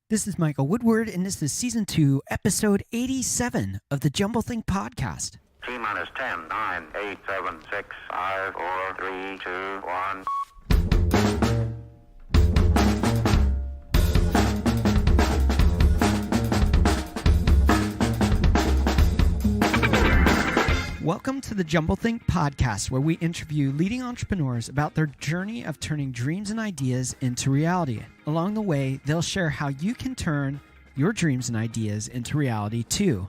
This is Michael Woodward, and this is Season 2, Episode 87 of the Jumble Think Podcast. T-minus 10, 9, 8, 7, 6, 5, 4, 3, 2, 1. Welcome to the Jumble Think Podcast, where we interview leading entrepreneurs about their journey of turning dreams and ideas into reality. Along the way, they'll share how you can turn your dreams and ideas into reality too.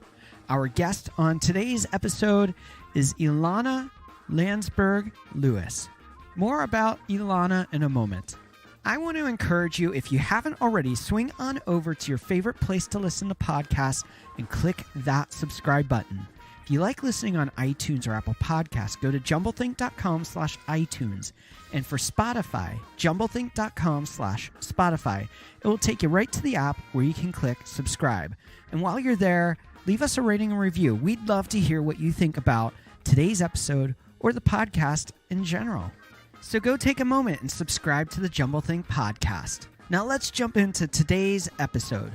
Our guest on today's episode is Ilana Landsberg-Lewis. More about Ilana in a moment. I want to encourage you, if you haven't already, swing on over to your favorite place to listen to podcasts and click that subscribe button. If you like listening on iTunes or Apple Podcasts, go to jumblethink.com/iTunes. And for Spotify, jumblethink.com/Spotify. It will take you right to the app where you can click subscribe. And while you're there, leave us a rating and review. We'd love to hear what you think about today's episode or the podcast in general. So go take a moment and subscribe to the Jumble Think Podcast. Now let's jump into today's episode.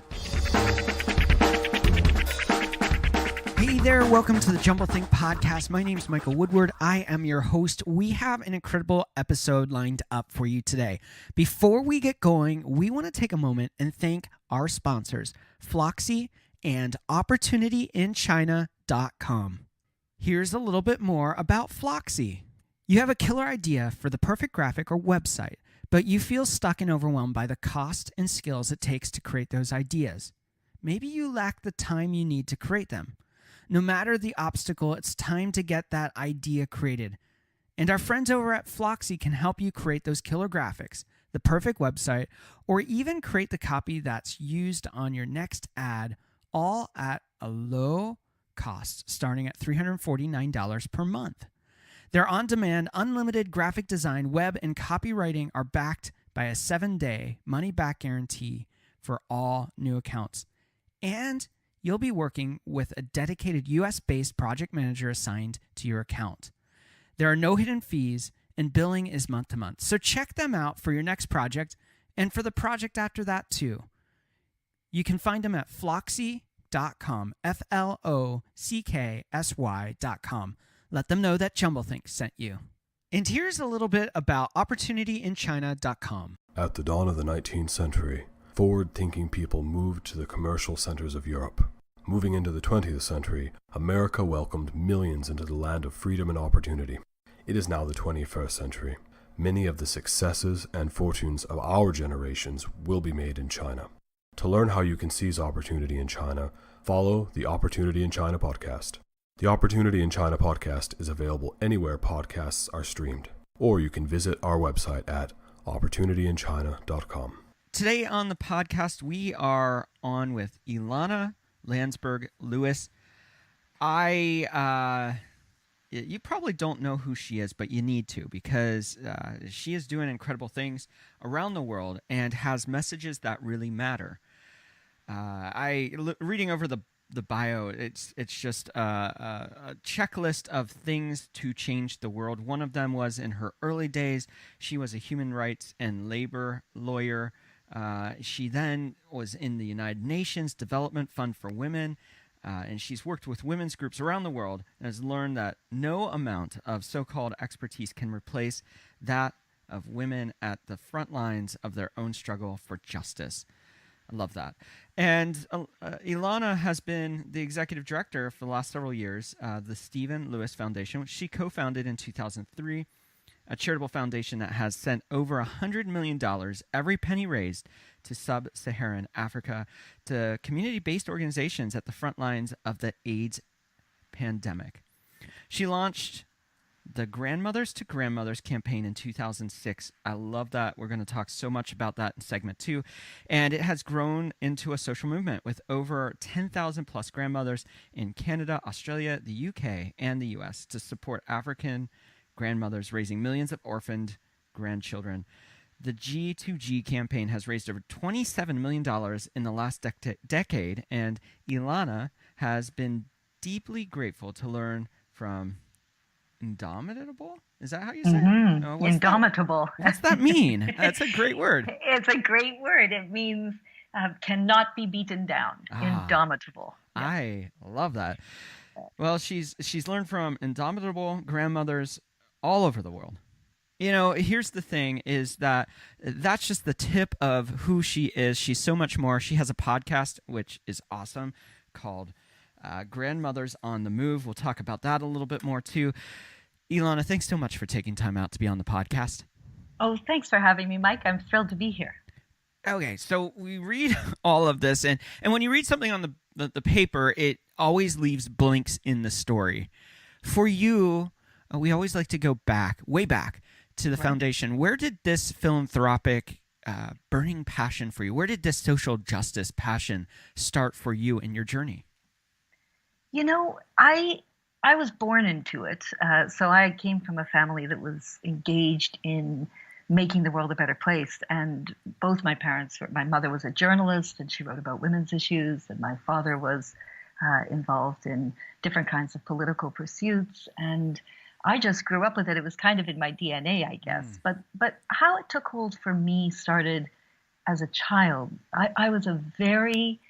Hey there, welcome to the Jumble Think Podcast. My name is Michael Woodward. I am your host. We have an incredible episode lined up for you today. Before we get going, we want to take a moment and thank our sponsors, Floxy and OpportunityInChina.com. Here's a little bit more about Floxy. You have a killer idea for the perfect graphic or website, but you feel stuck and overwhelmed by the cost and skills it takes to create those ideas. Maybe you lack the time you need to create them. No matter the obstacle, it's time to get that idea created. And our friends over at Floxy can help you create those killer graphics, the perfect website, or even create the copy that's used on your next ad, all at a low cost, starting at $349 per month. Their on-demand, unlimited graphic design, web, and copywriting are backed by a 7-day money-back guarantee for all new accounts. And you'll be working with a dedicated US-based project manager assigned to your account. There are no hidden fees, and billing is month to month. So check them out for your next project and for the project after that too. You can find them at floxy.com, FLOCKSY.com. Let them know that JumbleThink sent you. And here's a little bit about OpportunityInChina.com. At the dawn of the 19th century, forward-thinking people moved to the commercial centers of Europe. Moving into the 20th century, America welcomed millions into the land of freedom and opportunity. It is now the 21st century. Many of the successes and fortunes of our generations will be made in China. To learn how you can seize opportunity in China, follow the Opportunity in China podcast. The Opportunity in China podcast is available anywhere podcasts are streamed, or you can visit our website at opportunityinchina.com. Today on the podcast, we are on with Ilana Landsberg-Lewis. You probably don't know who she is, but you need to, because she is doing incredible things around the world and has messages that really matter. Reading over the bio, it's just a checklist of things to change the world. One of them was in her early days, she was a human rights and labor lawyer. She then was in the United Nations Development Fund for Women, and she's worked with women's groups around the world and has learned that no amount of so-called expertise can replace that of women at the front lines of their own struggle for justice. I love that. And Ilana has been the executive director for the last several years, the Stephen Lewis Foundation, which she co-founded in 2003. A charitable foundation that has sent over $100 million, every penny raised, to sub-Saharan Africa, to community-based organizations at the front lines of the AIDS pandemic. She launched the Grandmothers to Grandmothers campaign in 2006. I love that. We're going to talk so much about that in segment 2. And it has grown into a social movement with over 10,000 plus grandmothers in Canada, Australia, the UK, and the US to support African grandmothers, raising millions of orphaned grandchildren. The G2G campaign has raised over $27 million in the last decade, and Ilana has been deeply grateful to learn from Indomitable? Is that how you say it? Indomitable. What's that mean? That's a great word. It's a great word. It means cannot be beaten down, indomitable. Yes. I love that. Well, she's learned from indomitable grandmothers all over the world. Here's the thing is that that's just the tip of who she is. She's so much more. She has a podcast, which is awesome, called Grandmothers on the Move. We'll talk about that a little bit more, too. Ilana, thanks so much for taking time out to be on the podcast. Oh, thanks for having me, Mike. I'm thrilled to be here. Okay, so we read all of this, and when you read something on the paper, it always leaves blanks in the story. For you, we always like to go back, way back, to the foundation. Where did this philanthropic burning passion for you, where did this social justice passion start for you in your journey? I was born into it. So I came from a family that was engaged in making the world a better place. And both my parents, my mother was a journalist and she wrote about women's issues, and my father was involved in different kinds of political pursuits. And I just grew up with it. It was kind of in my DNA, I guess. But how it took hold for me started as a child. I was a very,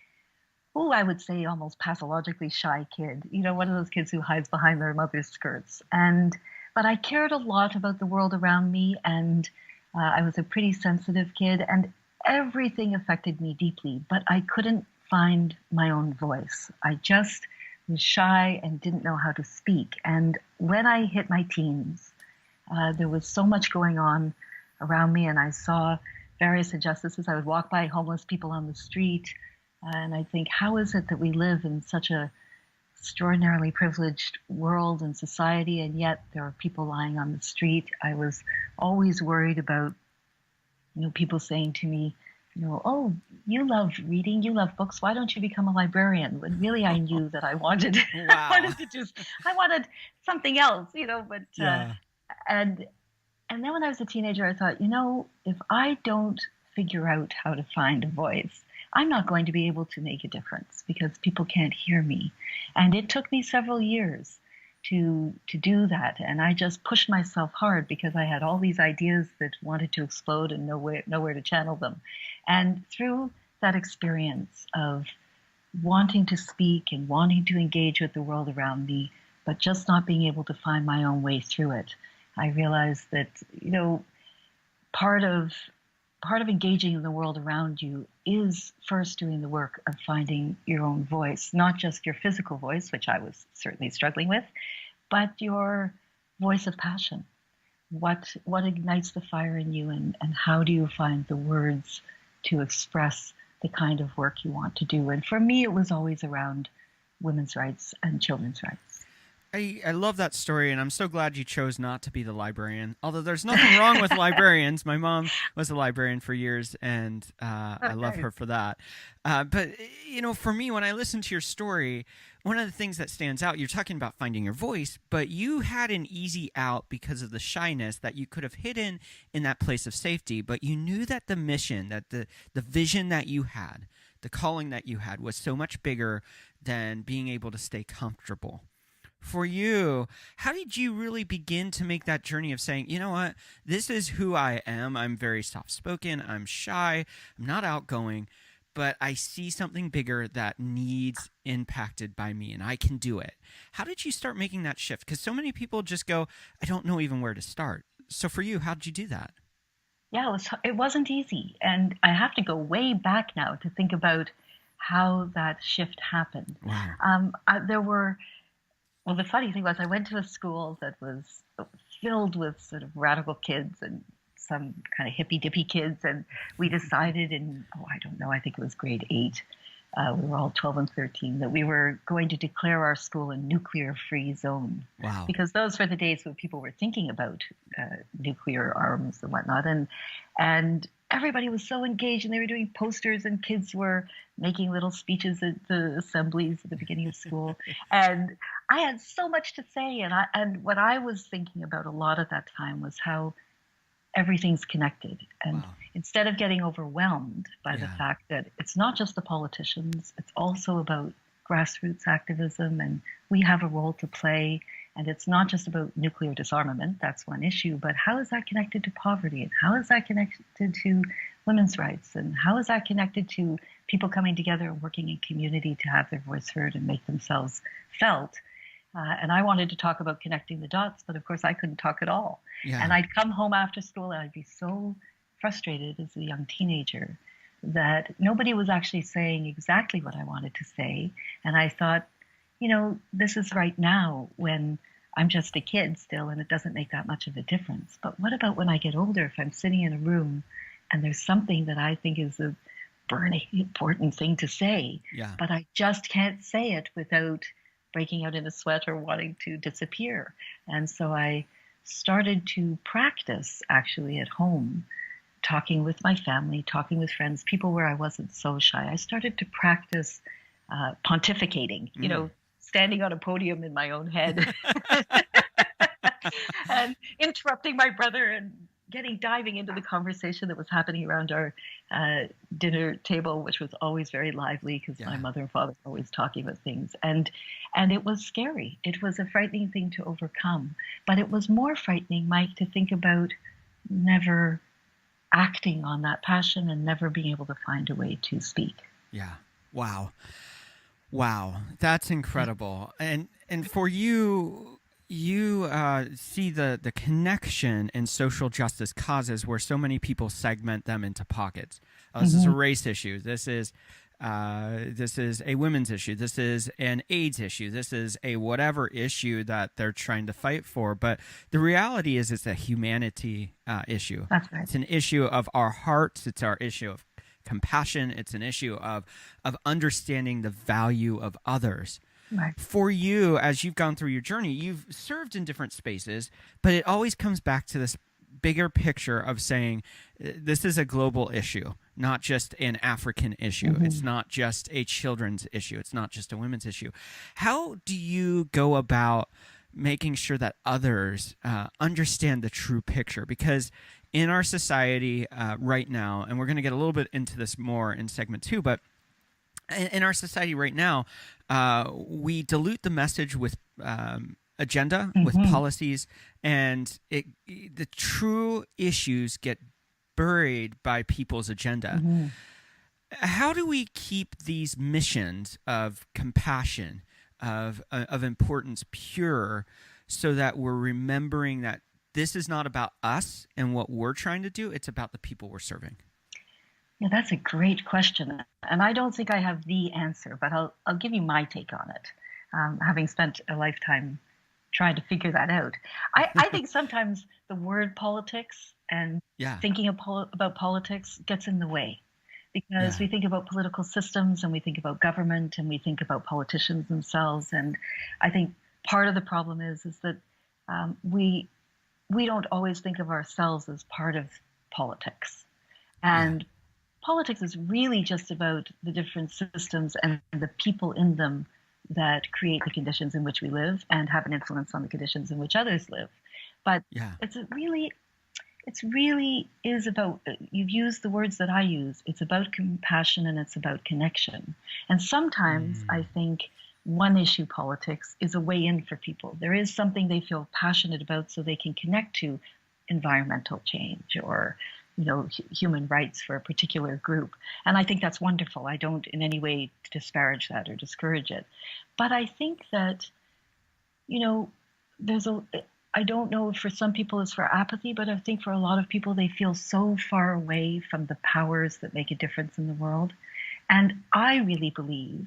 I would say almost pathologically shy kid. One of those kids who hides behind their mother's skirts. But I cared a lot about the world around me, and I was a pretty sensitive kid, and everything affected me deeply, but I couldn't find my own voice. I just was shy and didn't know how to speak. And when I hit my teens, there was so much going on around me, and I saw various injustices. I would walk by homeless people on the street, and I think, how is it that we live in such a extraordinarily privileged world and society, and yet there are people lying on the street? I was always worried about, people saying to me, oh, you love reading, you love books, why don't you become a librarian? When really I knew that I wanted, Wow. I wanted something else, but, Yeah. and then when I was a teenager, I thought, if I don't figure out how to find a voice, I'm not going to be able to make a difference because people can't hear me. And it took me several years to do that. And I just pushed myself hard because I had all these ideas that wanted to explode and nowhere to channel them. And through that experience of wanting to speak and wanting to engage with the world around me, but just not being able to find my own way through it, I realized that, part of engaging in the world around you is first doing the work of finding your own voice, not just your physical voice, which I was certainly struggling with, but your voice of passion. What ignites the fire in you, and how do you find the words to express the kind of work you want to do? And for me, it was always around women's rights and children's rights. I love that story, and I'm so glad you chose not to be the librarian. Although there's nothing wrong with librarians. My mom was a librarian for years, and I love her for that. But, for me, when I listen to your story, one of the things that stands out, you're talking about finding your voice, but you had an easy out because of the shyness that you could have hidden in that place of safety. But you knew that the mission, that the vision that you had, the calling that you had was so much bigger than being able to stay comfortable. For you, how did you really begin to make that journey of saying, you know what, this is who I am. I'm very soft-spoken. I'm shy. I'm not outgoing, but I see something bigger that needs impacted by me, and I can do it. How did you start making that shift? Because so many people just go, I don't know even where to start. So for you, how did you do that? Yeah, it wasn't easy. And I have to go way back now to think about how that shift happened. Wow. Well, the funny thing was I went to a school that was filled with sort of radical kids and some kind of hippy-dippy kids. And we decided I think it was grade 8. We were all 12 and 13, that we were going to declare our school a nuclear-free zone. Wow. Because those were the days when people were thinking about nuclear arms and whatnot. And everybody was so engaged, and they were doing posters, and kids were making little speeches at the assemblies at the beginning of school. And I had so much to say. And what I was thinking about a lot at that time was how everything's connected. And Wow. instead of getting overwhelmed by the fact that it's not just the politicians, it's also about grassroots activism, and we have a role to play. And it's not just about nuclear disarmament, that's one issue, but how is that connected to poverty? And how is that connected to women's rights? And how is that connected to people coming together and working in community to have their voice heard and make themselves felt. And I wanted to talk about connecting the dots, but of course I couldn't talk at all. Yeah. And I'd come home after school and I'd be so frustrated as a young teenager that nobody was actually saying exactly what I wanted to say. And I thought, this is right now when I'm just a kid still, and it doesn't make that much of a difference. But what about when I get older, if I'm sitting in a room and there's something that I think is a burning important thing to say, Yeah. but I just can't say it without breaking out in a sweat or wanting to disappear. And so I started to practice actually at home, talking with my family, talking with friends, people where I wasn't so shy. I started to practice pontificating, standing on a podium in my own head and interrupting my brother and diving into the conversation that was happening around our dinner table, which was always very lively because my mother and father were always talking about things. And it was scary. It was a frightening thing to overcome. But it was more frightening, Mike, to think about never acting on that passion and never being able to find a way to speak. Yeah. Wow. That's incredible. And for you, see the connection in social justice causes where so many people segment them into pockets. This is a race issue. This is a women's issue. This is an AIDS issue. This is a whatever issue that they're trying to fight for. But the reality is it's a humanity issue. That's right. It's an issue of our hearts. It's our issue of compassion. It's an issue of understanding the value of others. Right. For you, as you've gone through your journey, you've served in different spaces, but it always comes back to this bigger picture of saying this is a global issue, not just an African issue. It's not just a children's issue. It's not just a women's issue. How do you go about making sure that others understand the true picture? Because in our society right now, and we're going to get a little bit into this more in segment 2, but in our society right now, we dilute the message with agenda, with policies, and the true issues get buried by people's agenda. How do we keep these missions of compassion, of importance pure, so that we're remembering that this is not about us and what we're trying to do, it's about the people we're serving? Yeah, that's a great question. And I don't think I have the answer, but I'll give you my take on it, having spent a lifetime trying to figure that out. I think sometimes the word politics and thinking about politics gets in the way, because we think about political systems and we think about government and we think about politicians themselves. And I think part of the problem is that we don't always think of ourselves as part of politics. And politics is really just about the different systems and the people in them that create the conditions in which we live and have an influence on the conditions in which others live. But it's really is about, you've used the words that I use, it's about compassion and it's about connection. And sometimes I think one issue politics is a way in for people. There is something they feel passionate about so they can connect to environmental change or human rights for a particular group. And I think that's wonderful. I don't in any way disparage that or discourage it. But I think that, I don't know if for some people it's for apathy, but I think for a lot of people, they feel so far away from the powers that make a difference in the world. And I really believe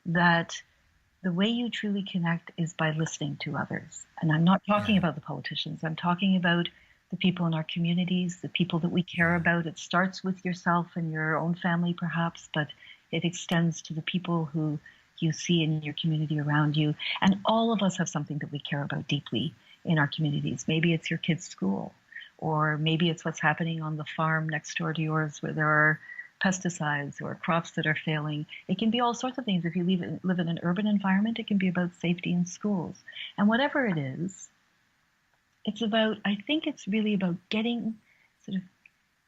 that the way you truly connect is by listening to others. And I'm not talking about the politicians. I'm talking about the people in our communities, the people that we care about. It starts with yourself and your own family, perhaps, but it extends to the people who you see in your community around you. And all of us have something that we care about deeply in our communities. Maybe it's your kid's school, or maybe it's what's happening on the farm next door to yours where there are pesticides or crops that are failing. It can be all sorts of things. If you live in an urban environment, it can be about safety in schools. And whatever it is, I think it's really about getting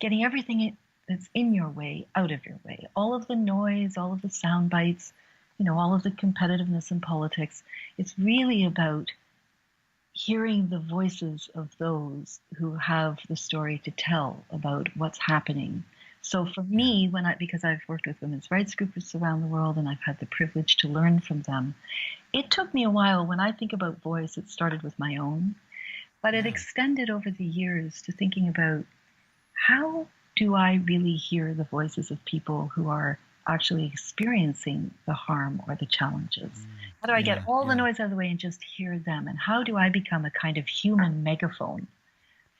everything that's in your way out of your way. All of the noise, all of the sound bites, all of the competitiveness in politics. It's really about hearing the voices of those who have the story to tell about what's happening, So for me, because I've worked with women's rights groups around the world and I've had the privilege to learn from them, it took me a while. When I think about voice, it started with my own, but it extended over the years to thinking about how do I really hear the voices of people who are actually experiencing the harm or the challenges? How do I get all the noise out of the way and just hear them? And how do I become a kind of human megaphone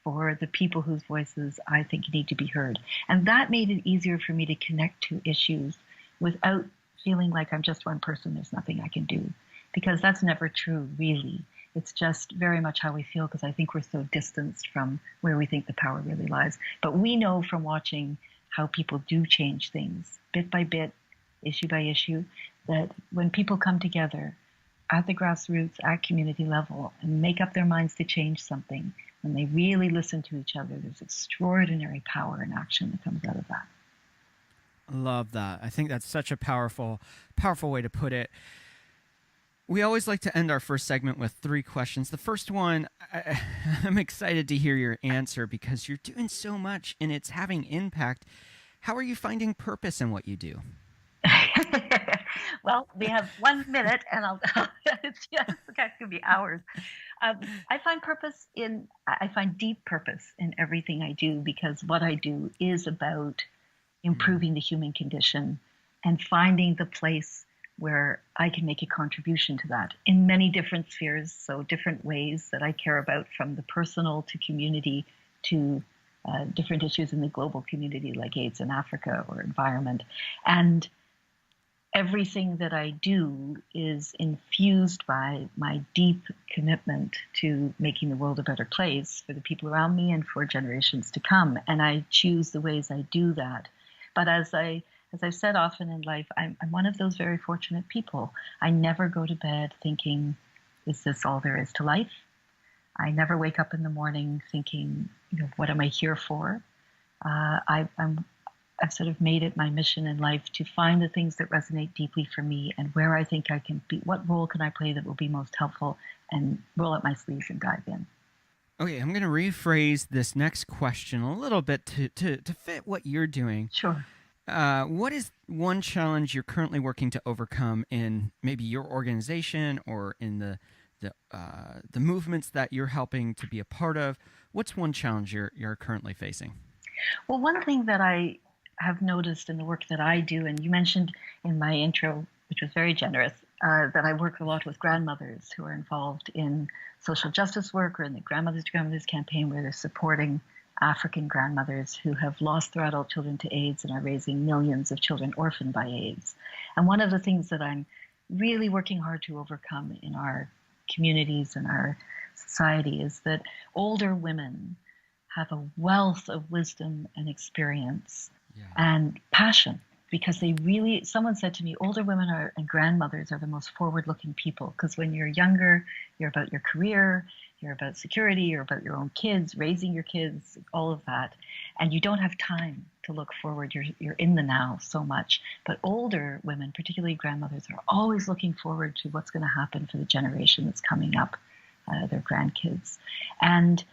for the people whose voices I think need to be heard? And that made it easier for me to connect to issues without feeling like I'm just one person, there's nothing I can do. Because that's never true, really. It's just very much how we feel, because I think we're so distanced from where we think the power really lies. But we know from watching how people do change things, bit by bit, issue by issue, that when people come together at the grassroots, at community level, and make up their minds to change something, when they really listen to each other, there's extraordinary power and action that comes out of that. Love that. I think that's such a powerful way to put it. We always like to end our first segment with 3 questions. The first one, I'm excited to hear your answer because you're doing so much and it's having impact. How are you finding purpose in what you do? Well, we have 1 minute, and it's going to be hours. I find deep purpose in everything I do, because what I do is about improving the human condition and finding the place where I can make a contribution to that in many different spheres, so different ways that I care about, from the personal to community to different issues in the global community like AIDS in Africa or environment. And everything that I do is infused by my deep commitment to making the world a better place for the people around me and for generations to come. And I choose the ways I do that. But as I've said often in life, I'm one of those very fortunate people. I never go to bed thinking, is this all there is to life? I never wake up in the morning thinking, what am I here for? I've sort of made it my mission in life to find the things that resonate deeply for me and where I think I can be, what role can I play that will be most helpful, and roll up my sleeves and dive in. Okay, I'm going to rephrase this next question a little bit to fit what you're doing. Sure. What is one challenge you're currently working to overcome in maybe your organization or in the movements that you're helping to be a part of? What's one challenge you're currently facing? Well, one thing that I have noticed in the work that I do, and you mentioned in my intro, which was very generous, that I work a lot with grandmothers who are involved in social justice work or in the Grandmothers to Grandmothers campaign, where they're supporting African grandmothers who have lost their adult children to AIDS and are raising millions of children orphaned by AIDS. And one of the things that I'm really working hard to overcome in our communities and our society is that older women have a wealth of wisdom and experience and passion, because someone said to me, older women and grandmothers are the most forward-looking people, because when you're younger, you're about your career, you're about security, you're about your own kids, raising your kids, all of that, and you don't have time to look forward. You're in the now so much. But older women, particularly grandmothers, are always looking forward to what's going to happen for the generation that's coming up, their grandkids. And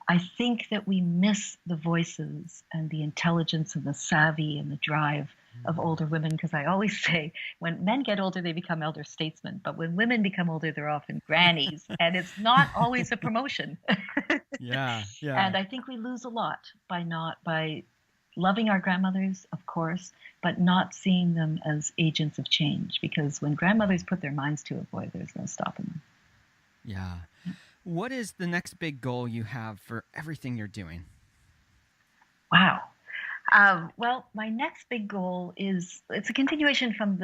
I think that we miss the voices and the intelligence and the savvy and the drive of older women, because I always say when men get older, they become elder statesmen. But when women become older, they're often grannies. And it's not always a promotion. Yeah. And I think we lose a lot by loving our grandmothers, of course, but not seeing them as agents of change. Because when grandmothers put their minds to it, boy, there's no stopping them. Yeah. What is the next big goal you have for everything you're doing? Wow. Well, my next big goal it's a continuation from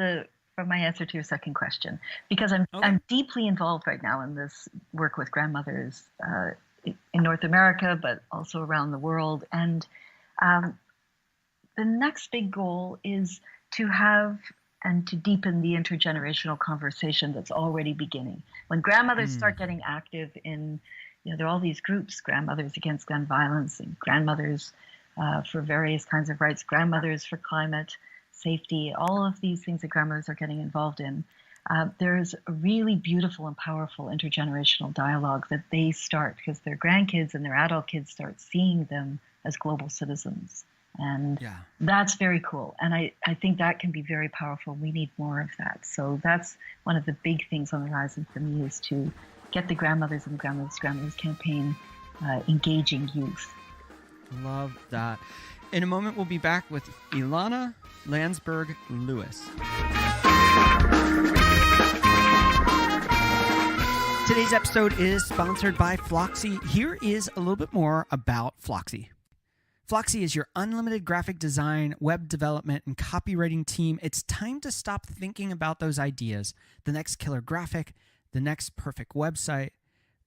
my answer to your second question, because I'm deeply involved right now in this work with grandmothers in North America, but also around the world. And the next big goal is to have and to deepen the intergenerational conversation that's already beginning. When grandmothers start getting active in, there are all these groups, Grandmothers Against Gun Violence and Grandmothers for various kinds of rights, Grandmothers for Climate Safety, all of these things that grandmothers are getting involved in. There's a really beautiful and powerful intergenerational dialogue that they start, because their grandkids and their adult kids start seeing them as global citizens And Yeah. that's very cool. And I think that can be very powerful. We need more of that. So that's one of the big things on the horizon for me, is to get the Grandmothers and Grandmothers campaign engaging youth. Love that. In a moment, we'll be back with Ilana Landsberg-Lewis. Today's episode is sponsored by Floxy. Here is a little bit more about Floxy. Floxy is your unlimited graphic design, web development, and copywriting team. It's time to stop thinking about those ideas, the next killer graphic, the next perfect website,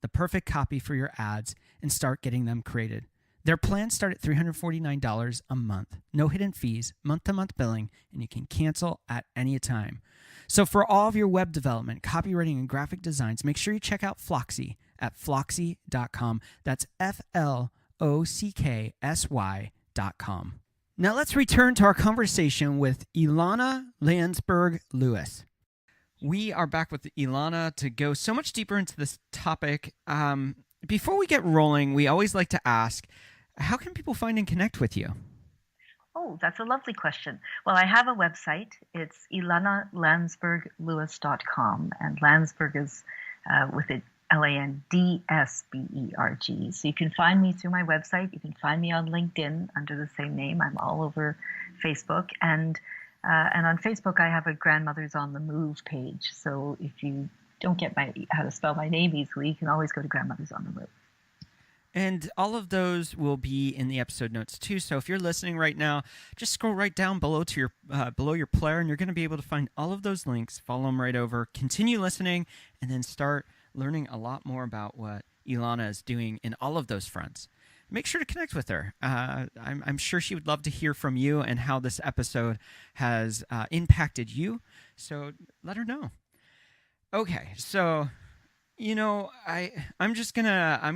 the perfect copy for your ads, and start getting them created. Their plans start at $349 a month. No hidden fees, month-to-month billing, and you can cancel at any time. So for all of your web development, copywriting, and graphic designs, make sure you check out Floxy at floxy.com. That's FLOCKSY.com. Now let's return to our conversation with Ilana Landsberg-Lewis. We are back with Ilana to go so much deeper into this topic. Before we get rolling, we always like to ask, how can people find and connect with you? Oh, that's a lovely question. Well, I have a website. It's ilanalandsberglewis.com, and Landsberg is with it Landsberg. So you can find me through my website. You can find me on LinkedIn under the same name. I'm all over Facebook, and on Facebook I have a Grandmothers on the Move page. So if you don't get how to spell my name easily, you can always go to Grandmothers on the Move. And all of those will be in the episode notes too. So if you're listening right now, just scroll right down below to your below your player, and you're going to be able to find all of those links. Follow them right over. Continue listening, and then start learning a lot more about what Ilana is doing in all of those fronts. Make sure to connect with her. I'm sure she would love to hear from you and how this episode has impacted you. So let her know. Okay, so. I'm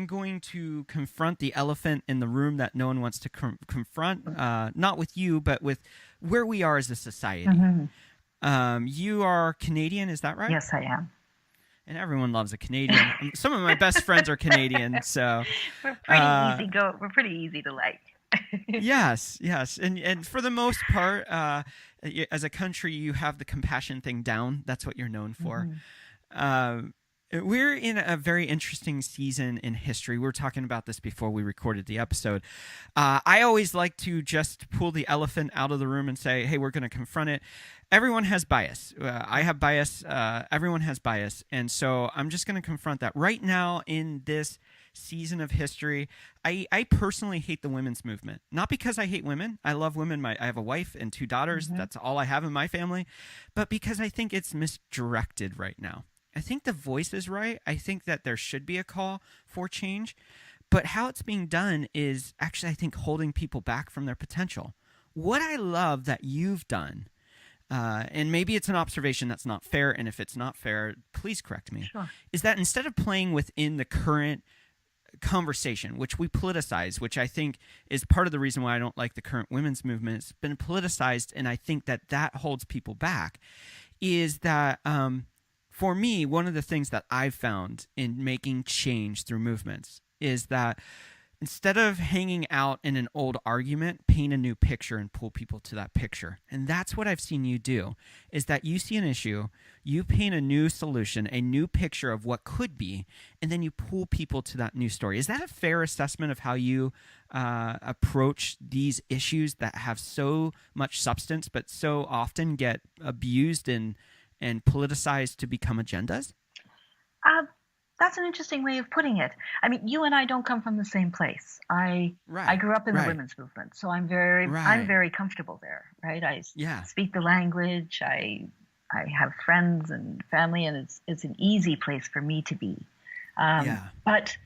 going to confront the elephant in the room that no one wants to confront, not with you, but with where we are as a society. Mm-hmm. You are Canadian, is that right? Yes, I am. And everyone loves a Canadian. Some of my best friends are Canadian, so we're pretty easy. We're pretty easy to like. Yes, and for the most part, as a country, you have the compassion thing down. That's what you're known for. Mm-hmm. We're in a very interesting season in history. We were talking about this before we recorded the episode. I always like to just pull the elephant out of the room and say, hey, we're going to confront it. Everyone has bias. I have bias. Everyone has bias. And so I'm just going to confront that. Right now in this season of history, I personally hate the women's movement. Not because I hate women. I love women. I have a wife and 2 daughters. Mm-hmm. That's all I have in my family. But because I think it's misdirected right now. I think the voice is right. I think that there should be a call for change. But how it's being done is actually, I think, holding people back from their potential. What I love that you've done, and maybe it's an observation that's not fair, and if it's not fair, please correct me, Sure. Is that instead of playing within the current conversation, which we politicize, which I think is part of the reason why I don't like the current women's movement, it's been politicized, and I think that holds people back, is that... For me, one of the things that I've found in making change through movements is that instead of hanging out in an old argument, paint a new picture and pull people to that picture. And that's what I've seen you do, is that you see an issue, you paint a new solution, a new picture of what could be, and then you pull people to that new story. Is that a fair assessment of how you approach these issues that have so much substance but so often get abused and politicized to become agendas? That's an interesting way of putting it. I mean, you and I don't come from the same place. I grew up in the women's movement, so I'm very comfortable there, right? I speak the language. I have friends and family, and it's an easy place for me to be. But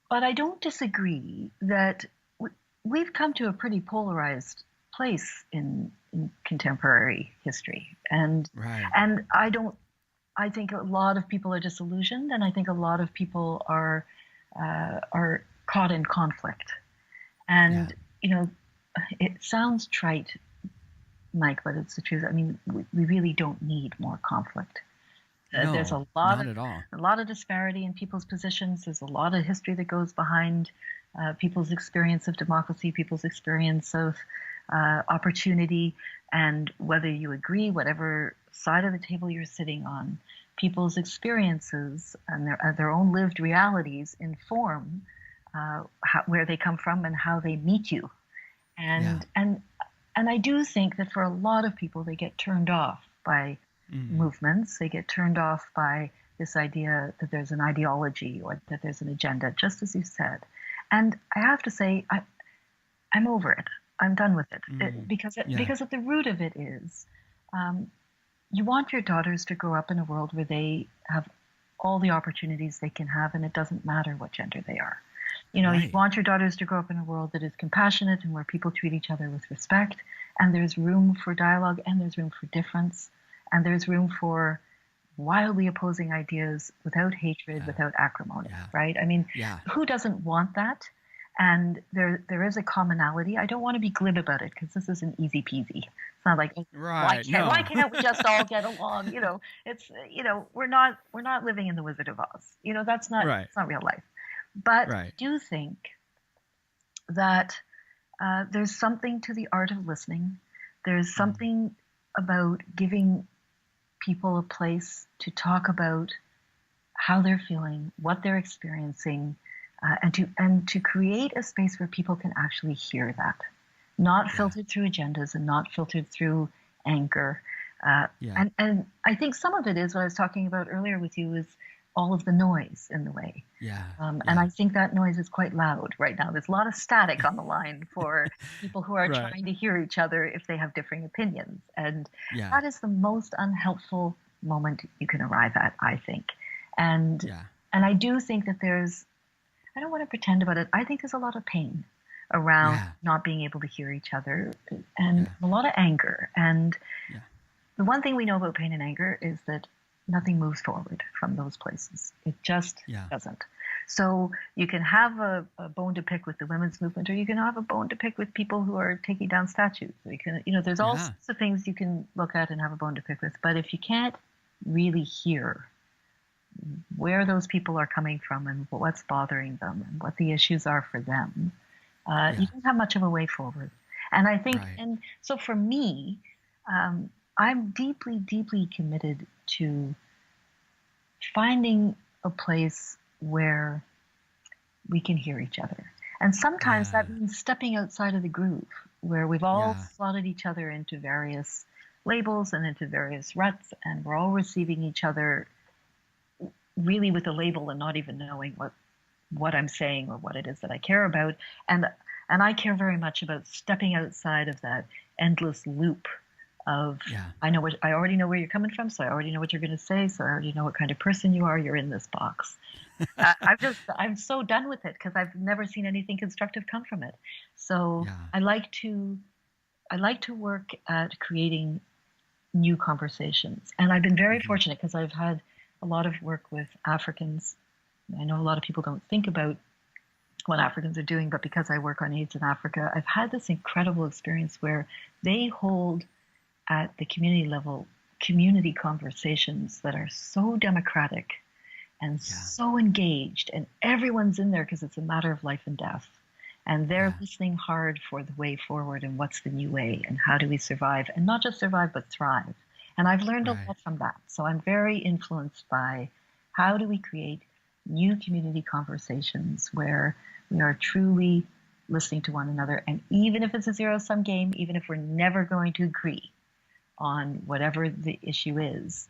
I don't disagree that we've come to a pretty polarized place in contemporary history, and I think a lot of people are disillusioned, and I think a lot of people are caught in conflict. And it sounds trite, Mike, but it's the truth. I mean, we really don't need more conflict. There's No, not at all. a lot of disparity in people's positions. There's a lot of history that goes behind people's experience of democracy, people's experience of opportunity, and whether you agree, whatever side of the table you're sitting on, people's experiences and their own lived realities inform where they come from and how they meet you. Yeah. And I do think that for a lot of people, they get turned off by movements. They get turned off by this idea that there's an ideology or that there's an agenda, just as you said. And I have to say, I'm over it. I'm done with it, because at the root of it is, you want your daughters to grow up in a world where they have all the opportunities they can have, and it doesn't matter what gender they are. You know, you want your daughters to grow up in a world that is compassionate and where people treat each other with respect, and there's room for dialogue, and there's room for difference, and there's room for wildly opposing ideas without hatred, without acrimony, right? I mean, who doesn't want that? And there is a commonality. I don't want to be glib about it because this isn't easy peasy. It's not like, why can't we just all get along? You know, it's, you know, we're not living in the Wizard of Oz. You know, that's not real life. But I do think that there's something to the art of listening. There's something about giving people a place to talk about how they're feeling, what they're experiencing, and to create a space where people can actually hear that, not filtered through agendas and not filtered through anger. And I think some of it is what I was talking about earlier with you, is all of the noise in the way. And I think that noise is quite loud right now. There's a lot of static on the line for people who are trying to hear each other if they have differing opinions. And that is the most unhelpful moment you can arrive at, I think. And I do think that I don't want to pretend about it. I think there's a lot of pain around not being able to hear each other, and a lot of anger. And the one thing we know about pain and anger is that nothing moves forward from those places. It just doesn't. So you can have a bone to pick with the women's movement, or you can have a bone to pick with people who are taking down statues. You can, there's all sorts of things you can look at and have a bone to pick with. But if you can't really hear where those people are coming from and what's bothering them and what the issues are for them, you don't have much of a way forward. And I think, and so for me, I'm deeply, deeply committed to finding a place where we can hear each other. And sometimes that means stepping outside of the groove, where we've all slotted each other into various labels and into various ruts, and we're all receiving each other really with a label and not even knowing what I'm saying or what it is that I care about. And I care very much about stepping outside of that endless loop of I already know where you're coming from, so I already know what you're going to say, so I already know what kind of person you are. You're in this box. I'm so done with it because I've never seen anything constructive come from it. So I like to work at creating new conversations, and I've been very fortunate because I've had a lot of work with Africans. I know a lot of people don't think about what Africans are doing, but because I work on AIDS in Africa, I've had this incredible experience where they hold at the community level community conversations that are so democratic and so engaged, and everyone's in there because it's a matter of life and death. And they're listening hard for the way forward and what's the new way and how do we survive, and not just survive, but thrive. And I've learned a lot from that. So I'm very influenced by how do we create new community conversations where we are truly listening to one another. And even if it's a zero-sum game, even if we're never going to agree on whatever the issue is,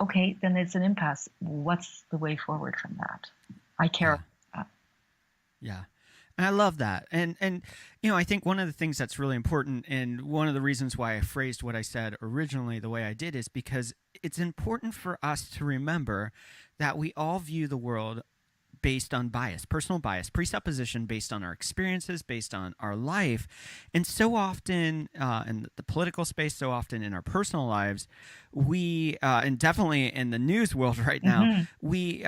okay, then it's an impasse. What's the way forward from that? I care about that. Yeah. And I love that. And I think one of the things that's really important, and one of the reasons why I phrased what I said originally the way I did, is because it's important for us to remember that we all view the world based on bias, personal bias, presupposition based on our experiences, based on our life. And so often in the political space, so often in our personal lives, we, and definitely in the news world right now, we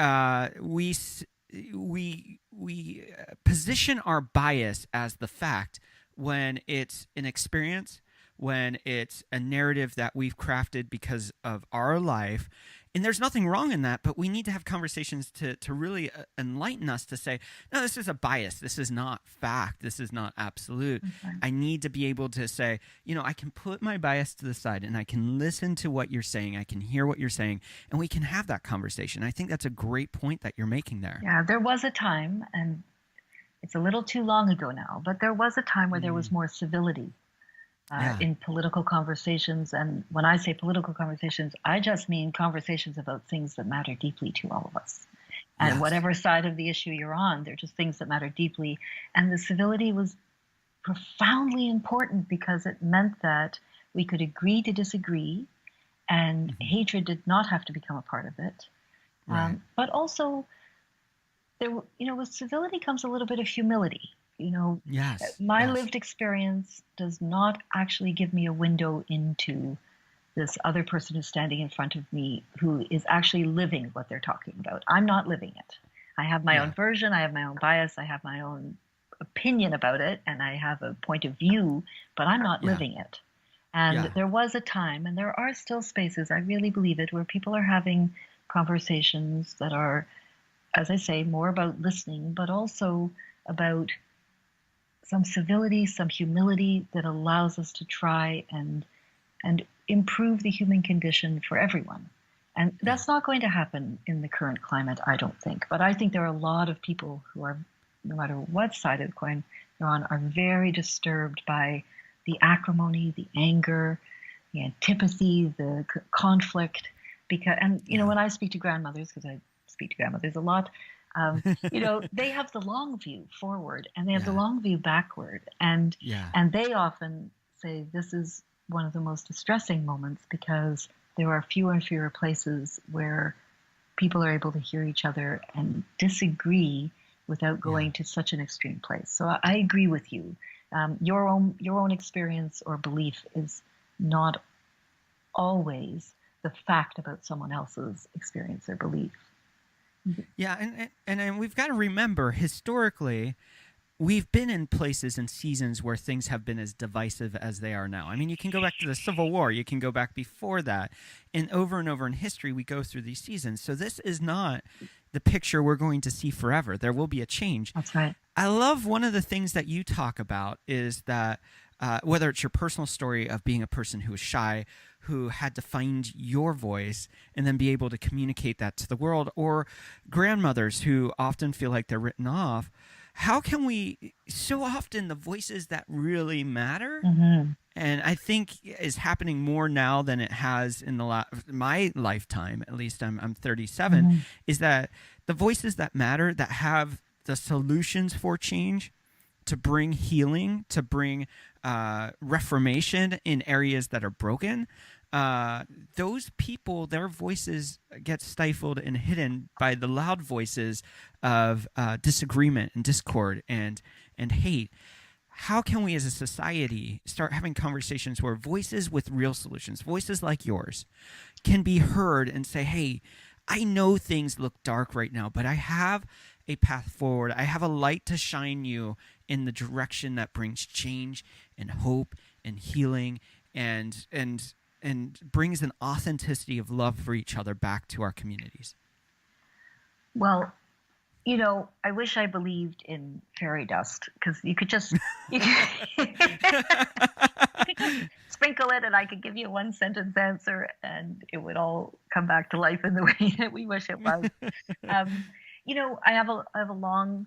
position our bias as the fact when it's an experience, when it's a narrative that we've crafted because of our life. And there's nothing wrong in that, but we need to have conversations to really enlighten us to say, no, this is a bias. This is not fact. This is not absolute. Okay. I need to be able to say, I can put my bias to the side and I can listen to what you're saying. I can hear what you're saying, and we can have that conversation. I think that's a great point that you're making there. Yeah, there was a time, and it's a little too long ago now, but there was a time where there was more civility in political conversations. And when I say political conversations, I just mean conversations about things that matter deeply to all of us. And whatever side of the issue you're on, they're just things that matter deeply. And the civility was profoundly important because it meant that we could agree to disagree, and hatred did not have to become a part of it. Right. But also, with civility comes a little bit of humility. My lived experience does not actually give me a window into this other person who's standing in front of me who is actually living what they're talking about. I'm not living it. I have my own version. I have my own bias. I have my own opinion about it, and I have a point of view, but I'm not living it. And there was a time, and there are still spaces, I really believe it, where people are having conversations that are, as I say, more about listening, but also about some civility, some humility that allows us to try and improve the human condition for everyone. And that's not going to happen in the current climate, I don't think. But I think there are a lot of people who are, no matter what side of the coin they're on, are very disturbed by the acrimony, the anger, the antipathy, the conflict. When I speak to grandmothers, because I speak to grandmothers a lot, they have the long view forward and they have the long view backward. And they often say this is one of the most distressing moments because there are fewer and fewer places where people are able to hear each other and disagree without going to such an extreme place. So I agree with you. Your own experience or belief is not always the fact about someone else's experience or belief. Yeah, and we've got to remember, historically, we've been in places and seasons where things have been as divisive as they are now. I mean, you can go back to the Civil War. You can go back before that. And over in history, we go through these seasons. So this is not the picture we're going to see forever. There will be a change. That's right. I love one of the things that you talk about is that whether it's your personal story of being a person who was shy, who had to find your voice and then be able to communicate that to the world, or grandmothers who often feel like they're written off. How can we, so often the voices that really matter, and I think is happening more now than it has in my lifetime, at least I'm 37, is that the voices that matter, that have the solutions for change, to bring healing, to bring reformation in areas that are broken, those people, their voices get stifled and hidden by the loud voices of disagreement and discord and hate. How can we as a society start having conversations where voices with real solutions, voices like yours, can be heard and say, hey, I know things look dark right now, but I have a path forward. I have a light to shine you in the direction that brings change and hope and healing and brings an authenticity of love for each other back to our communities. Well, I wish I believed in fairy dust, because you could just sprinkle it and I could give you a one sentence answer and it would all come back to life in the way that we wish it was. I have a long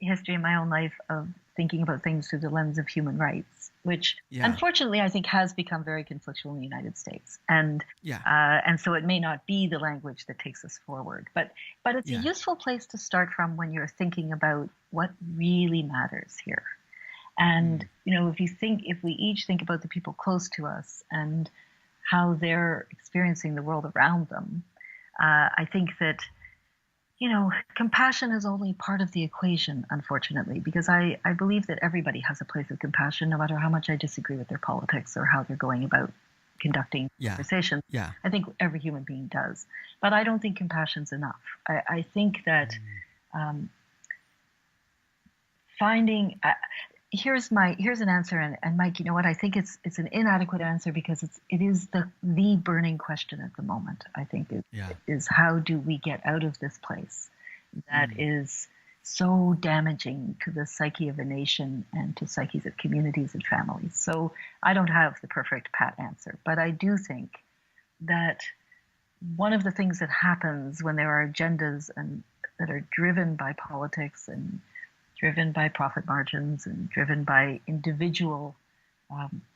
history in my own life of thinking about things through the lens of human rights, which unfortunately I think has become very conflictual in the United States. And so it may not be the language that takes us forward, but it's a useful place to start from when you're thinking about what really matters here. And, if we each think about the people close to us and how they're experiencing the world around them, I think that compassion is only part of the equation, unfortunately, because I believe that everybody has a place of compassion, no matter how much I disagree with their politics or how they're going about conducting conversations. Yeah. I think every human being does. But I don't think compassion's enough. I think that finding... here's an answer, and Mike, you know what? I think it's an inadequate answer because it is the burning question at the moment. I think Yeah. is how do we get out of this place that Mm. is so damaging to the psyche of a nation and to psyches of communities and families. So I don't have the perfect pat answer, but I do think that one of the things that happens when there are agendas and that are driven by politics and driven by profit margins and driven by individual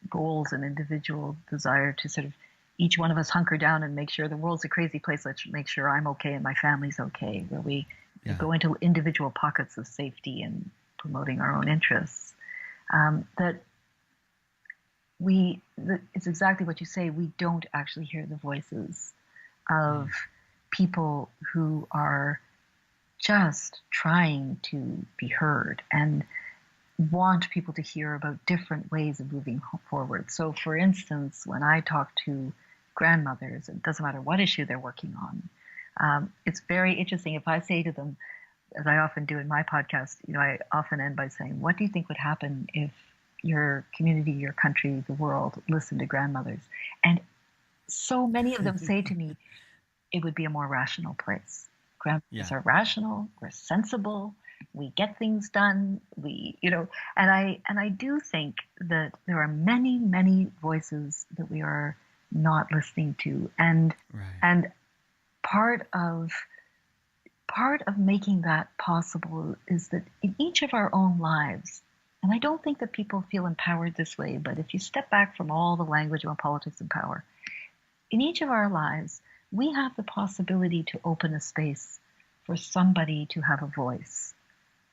goals and individual desire to sort of each one of us hunker down and make sure the world's a crazy place. Let's make sure I'm okay and my family's okay, where we go into individual pockets of safety and promoting our own interests. That it's exactly what you say. We don't actually hear the voices of people who are just trying to be heard and want people to hear about different ways of moving forward. So, for instance, when I talk to grandmothers, it doesn't matter what issue they're working on, it's very interesting if I say to them, as I often do in my podcast, I often end by saying, what do you think would happen if your community, your country, the world listened to grandmothers? And so many of them say to me, it would be a more rational place. Grandmothers are rational, we're sensible, we get things done, and I do think that there are many, many voices that we are not listening to. And part of making that possible is that in each of our own lives, and I don't think that people feel empowered this way, but if you step back from all the language about politics and power, in each of our lives, we have the possibility to open a space for somebody to have a voice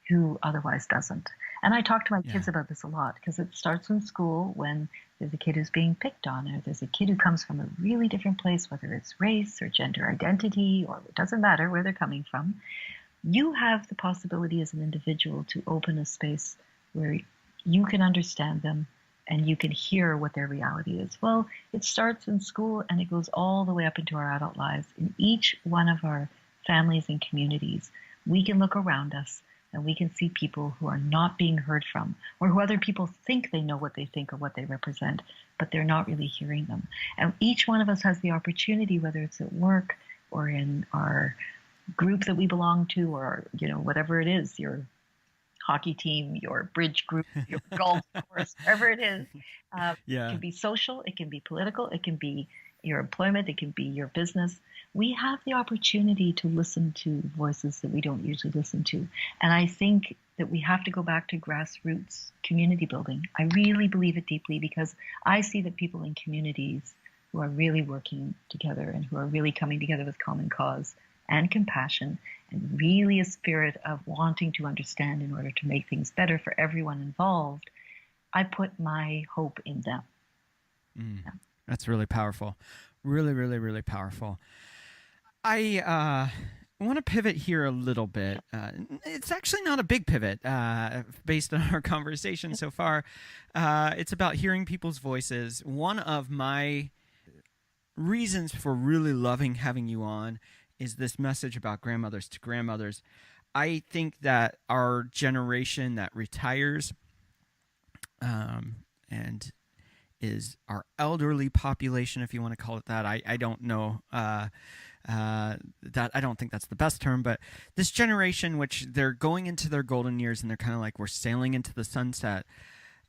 who otherwise doesn't. And I talk to my kids about this a lot because it starts in school when there's a kid who's being picked on, or there's a kid who comes from a really different place, whether it's race or gender identity, or it doesn't matter where they're coming from. You have the possibility as an individual to open a space where you can understand them and you can hear what their reality is. Well, it starts in school and it goes all the way up into our adult lives. In each one of our families and communities, we can look around us and we can see people who are not being heard from, or who other people think they know what they think or what they represent, but they're not really hearing them. And each one of us has the opportunity, whether it's at work or in our group that we belong to, or whatever it is, your hockey team, your bridge group, your golf course, whatever it is. It can be social, it can be political, it can be your employment, it can be your business. We have the opportunity to listen to voices that we don't usually listen to. And I think that we have to go back to grassroots community building. I really believe it deeply because I see that people in communities who are really working together and who are really coming together with common cause and compassion and really a spirit of wanting to understand in order to make things better for everyone involved, I put my hope in them. That's really powerful. Really, really, really powerful. I want to pivot here a little bit. It's actually not a big pivot based on our conversation so far. It's about hearing people's voices. One of my reasons for really loving having you on is this message about grandmothers to grandmothers. I think that our generation that retires and is our elderly population, if you want to call it that. I don't know that. I don't think that's the best term, but this generation, which they're going into their golden years and they're kind of like we're sailing into the sunset.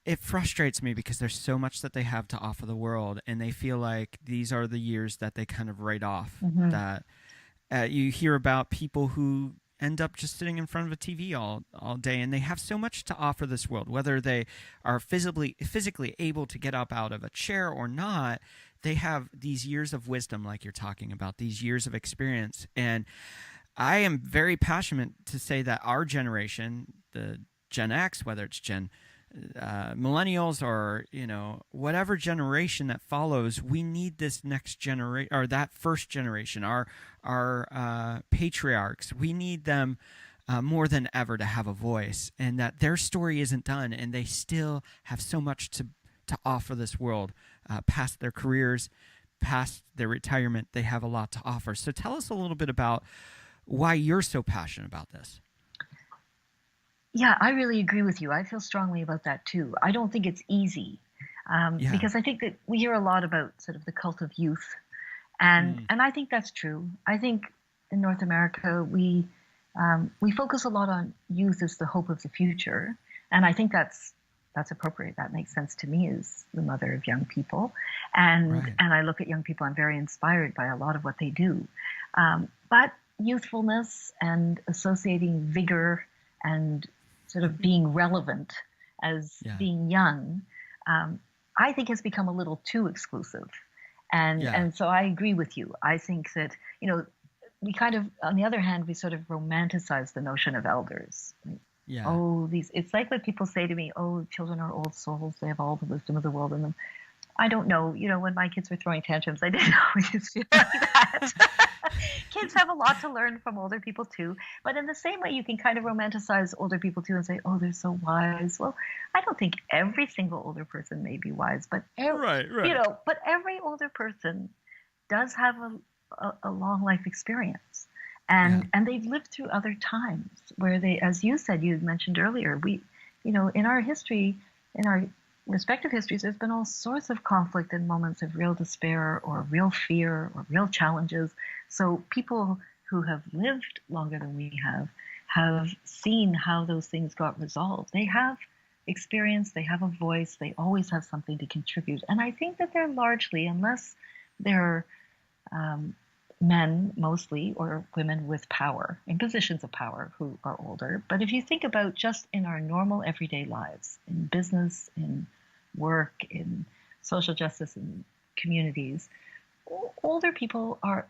It frustrates me because there's so much that they have to offer the world, and they feel like these are the years that they kind of write off. That you hear about people who end up just sitting in front of a TV all day, and they have so much to offer this world, whether they are physically able to get up out of a chair or not. They have these years of wisdom, like you're talking about, these years of experience. And I am very passionate to say that our generation, the Gen X, whether it's millennials or whatever generation that follows, we need this next generation, or that first generation, our patriarchs. We need them more than ever to have a voice, and that their story isn't done, and they still have so much to offer this world. Past their careers, past their retirement, they have a lot to offer. So tell us a little bit about why you're so passionate about this. Yeah, I really agree with you. I feel strongly about that too. I don't think it's easy, Yeah. because I think that we hear a lot about sort of the cult of youth, and Mm. I think that's true. I think in North America we focus a lot on youth as the hope of the future, and I think that's appropriate. That makes sense to me as the mother of young people, Right. and I look at young people. I'm very inspired by a lot of what they do, but youthfulness and associating vigor and sort of being relevant as Yeah. being young, um, I think has become a little too exclusive. Yeah. And so I agree with you. I think that, we kind of, on the other hand, we sort of romanticize the notion of elders. Like, Yeah. oh, it's like when people say to me, oh, children are old souls, they have all the wisdom of the world in them. I don't know. When my kids were throwing tantrums, I didn't always feel like that. Kids have a lot to learn from older people too. But in the same way, you can kind of romanticize older people too and say, oh, they're so wise. Well, I don't think every single older person may be wise, but Right. Right. but every older person does have a long life experience. Yeah. And they've lived through other times where they, as you said, you mentioned earlier, in our history, in our respective histories, there's been all sorts of conflict and moments of real despair or real fear or real challenges. So people who have lived longer than we have seen how those things got resolved. They have experience, they have a voice, they always have something to contribute. And I think that they're largely, unless they're um, men mostly or women with power in positions of power who are older. But if you think about just in our normal everyday lives, in business, in work, in social justice, in communities, older people are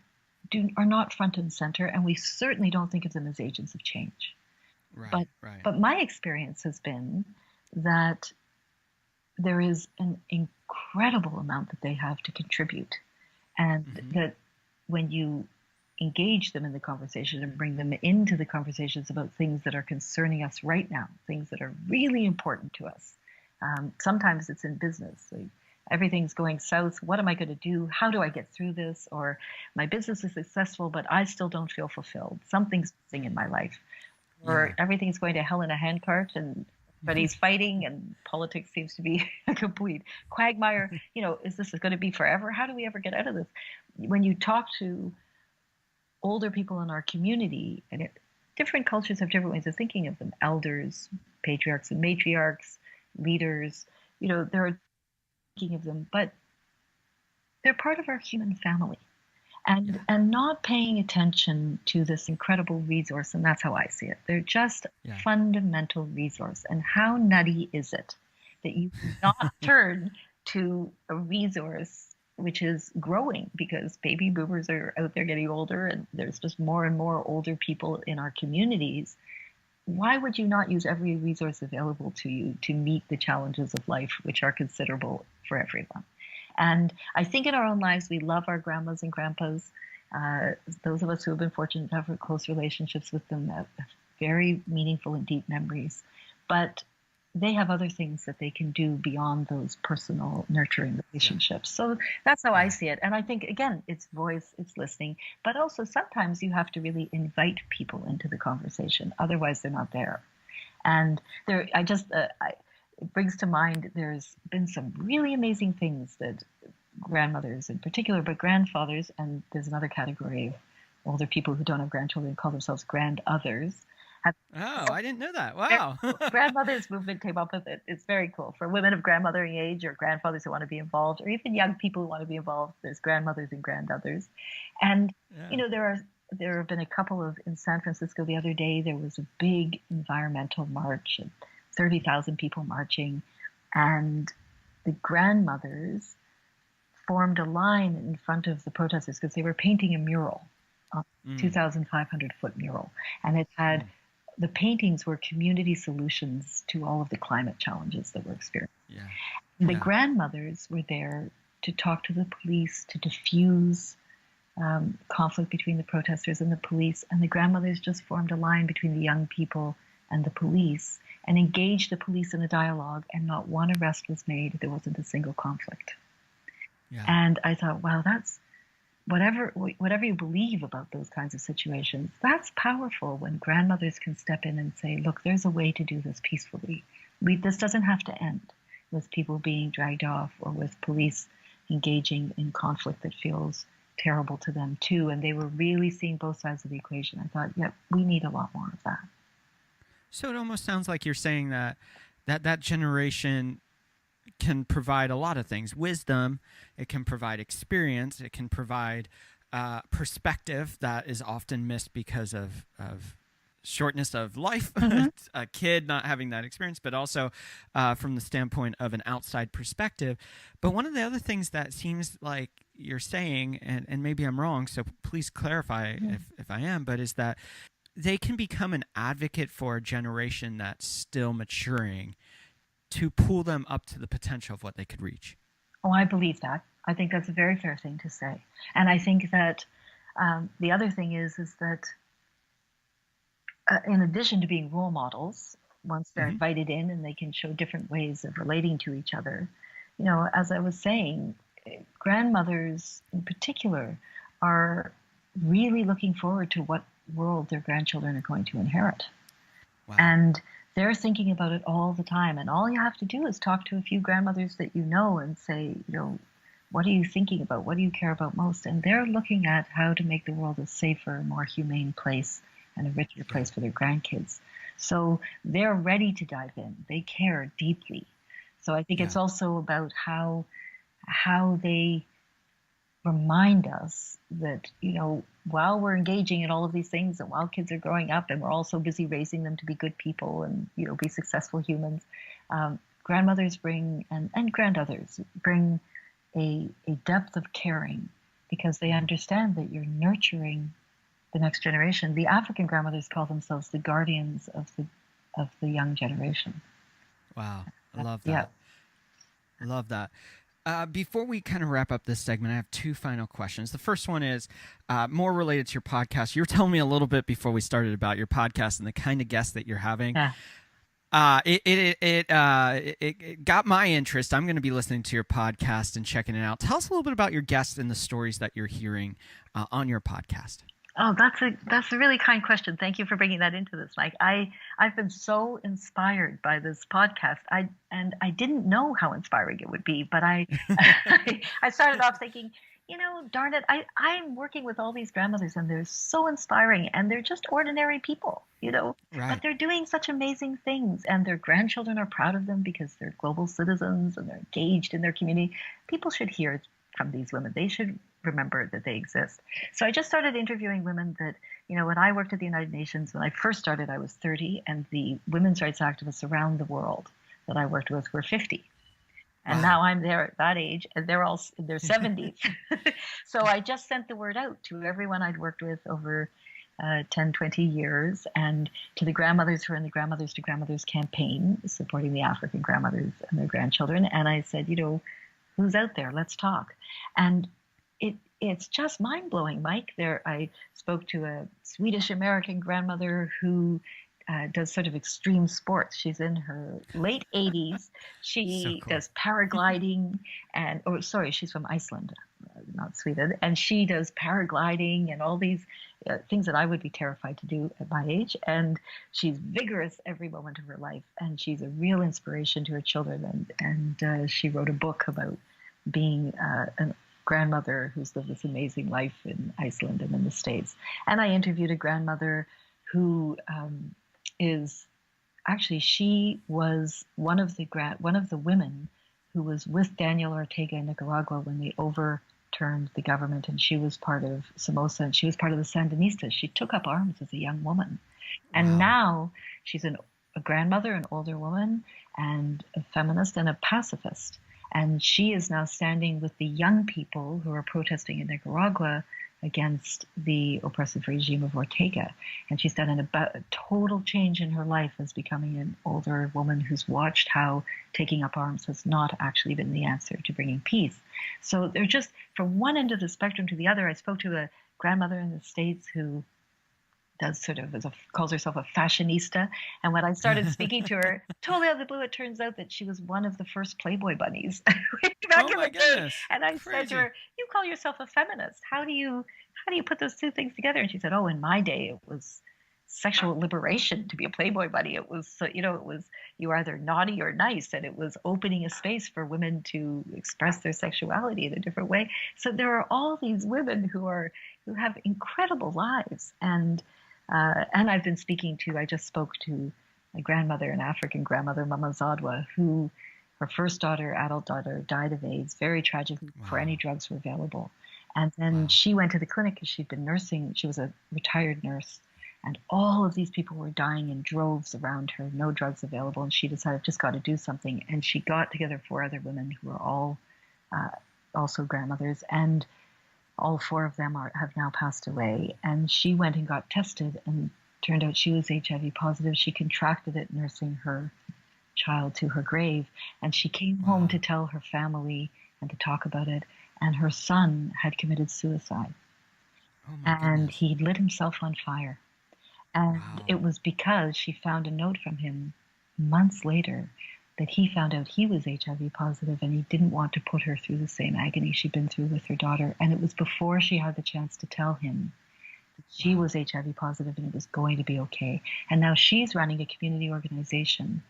not front and center, and we certainly don't think of them as agents of change. Right. But Right. but my experience has been that there is an incredible amount that they have to contribute, and Hmm. that when you engage them in the conversation and bring them into the conversations about things that are concerning us right now, things that are really important to us. Sometimes it's in business. Like, everything's going south. What am I going to do? How do I get through this? Or my business is successful, but I still don't feel fulfilled. Something's missing in my life. Or Yeah. everything's going to hell in a handcart and everybody's fighting and politics seems to be a complete quagmire. Is this going to be forever? How do we ever get out of this? When you talk to older people in our community, and different cultures have different ways of thinking of them, elders, patriarchs and matriarchs, leaders, they're thinking of them, but they're part of our human family. Yeah. And not paying attention to this incredible resource, and that's how I see it. They're just a Yeah. fundamental resource. And how nutty is it that you cannot turn to a resource which is growing, because baby boomers are out there getting older and there's just more and more older people in our communities. Why would you not use every resource available to you to meet the challenges of life, which are considerable for everyone? And I think in our own lives, we love our grandmas and grandpas. Those of us who have been fortunate to have close relationships with them have very meaningful and deep memories. But they have other things that they can do beyond those personal nurturing Yeah. relationships. So that's how I Yeah. see it. And I think, again, it's voice, it's listening, but also sometimes you have to really invite people into the conversation. Otherwise, they're not there. And it brings to mind, there's been some really amazing things that grandmothers in particular, but grandfathers, and there's another category of older people who don't have grandchildren, call themselves grandothers. Have, Oh, I didn't know that. very Wow. cool. Grandmothers movement came up with it. It's very cool for women of grandmothering age or grandfathers who want to be involved, or even young people who want to be involved. There's grandmothers and grandothers, and Yeah. there have been a couple of in San Francisco the other day. There was a big environmental march, and 30,000 people marching, and the grandmothers formed a line in front of the protesters because they were painting a mural, a Mm. 2,500-foot mural, and it had Mm. the paintings were community solutions to all of the climate challenges that we're experiencing. Yeah. The Yeah. grandmothers were there to talk to the police, to diffuse conflict between the protesters and the police. And the grandmothers just formed a line between the young people and the police and engaged the police in a dialogue, and not one arrest was made. There wasn't a single conflict. Yeah. And I thought, wow, whatever you believe about those kinds of situations, that's powerful when grandmothers can step in and say, look, there's a way to do this peacefully. This doesn't have to end with people being dragged off or with police engaging in conflict that feels terrible to them too. And they were really seeing both sides of the equation. I thought, yeah, we need a lot more of that. So it almost sounds like you're saying that generation can provide a lot of things. Wisdom, it can provide experience, it can provide perspective that is often missed because of shortness of life, Mm-hmm. a kid not having that experience, but also from the standpoint of an outside perspective. But one of the other things that seems like you're saying, and maybe I'm wrong, so please clarify if I am, but is that they can become an advocate for a generation that's still maturing to pull them up to the potential of what they could reach. Oh, I believe that. I think that's a very fair thing to say. And I think that the other thing is that in addition to being role models, once they're invited in and they can show different ways of relating to each other, as I was saying, grandmothers in particular are really looking forward to what world their grandchildren are going to inherit. Wow. And they're thinking about it all the time. And all you have to do is talk to a few grandmothers that you know and say, what are you thinking about? What do you care about most? And they're looking at how to make the world a safer, more humane place and a richer place for their grandkids. So they're ready to dive in. They care deeply. So I think it's also about how they remind us that, while we're engaging in all of these things and while kids are growing up and we're also busy raising them to be good people and, be successful humans, grandmothers bring, and grandothers bring a depth of caring because they understand that you're nurturing the next generation. The African grandmothers call themselves the guardians of the young generation. Wow. I love that. I love that. Before we kind of wrap up this segment, I have two final questions. The first one is more related to your podcast. You were telling me a little bit before we started about your podcast and the kind of guests that you're having. Yeah. It got my interest. I'm going to be listening to your podcast and checking it out. Tell us a little bit about your guests and the stories that you're hearing on your podcast. Oh, that's a really kind question. Thank you for bringing that into this, Mike. I've been so inspired by this podcast. I didn't know how inspiring it would be, but I I started off thinking, darn it, I'm working with all these grandmothers and they're so inspiring and they're just ordinary people, Right. but they're doing such amazing things and their grandchildren are proud of them because they're global citizens and they're engaged in their community. People should hear from these women. They should remember that they exist. So I just started interviewing women that, when I worked at the United Nations, when I first started, I was 30 and the women's rights activists around the world that I worked with were 50. And now I'm there at that age and they're all in their 70s. So I just sent the word out to everyone I'd worked with over 10, 20 years and to the grandmothers who are in the Grandmothers to Grandmothers campaign, supporting the African grandmothers and their grandchildren. And I said, who's out there? Let's talk. And it's just mind-blowing, Mike. I spoke to a Swedish-American grandmother who does sort of extreme sports. She's in her late 80s. She does paragliding she's from Iceland, not Sweden. And she does paragliding and all these things that I would be terrified to do at my age. And she's vigorous every moment of her life. And she's a real inspiration to her children. And she wrote a book about being a grandmother who's lived this amazing life in Iceland and in the States. And I interviewed a grandmother who she was one of the women who was with Daniel Ortega in Nicaragua when they overturned the government, and she was part of Somoza and she was part of the Sandinistas. She took up arms as a young woman, and now she's a grandmother, an older woman, and a feminist and a pacifist. And she is now standing with the young people who are protesting in Nicaragua against the oppressive regime of Ortega. And she's done a total change in her life as becoming an older woman who's watched how taking up arms has not actually been the answer to bringing peace. So they're just from one end of the spectrum to the other. I spoke to a grandmother in the States who does sort of calls herself a fashionista. And when I started speaking to her, totally out of the blue, it turns out that she was one of the first Playboy bunnies back in my the day. goodness. And I said to Crazy. her, "You call yourself a feminist? How do you put those two things together?" And she said, "Oh, in my day, it was sexual liberation to be a Playboy bunny. It was, it was you were either naughty or nice, and it was opening a space for women to express their sexuality in a different way." So there are all these women who have incredible lives, and I've been speaking to. I just spoke to my grandmother, an African grandmother, Mama Zadwa, who her first daughter, adult daughter, died of AIDS very tragically before any drugs were available. And then she went to the clinic because she'd been nursing. She was a retired nurse. And all of these people were dying in droves around her, no drugs available. And she decided, I've just got to do something. And she got together 4 other women who are all also grandmothers. And all 4 of them have now passed away. And she went and got tested, and turned out she was HIV positive. She contracted it nursing her child to her grave. And she came home to tell her family and to talk about it. And her son had committed suicide. And he'd lit himself on fire. And it was because she found a note from him months later that he found out he was HIV positive, and he didn't want to put her through the same agony she'd been through with her daughter. And it was before she had the chance to tell him that she was HIV positive and it was going to be okay. And now she's running a community organization,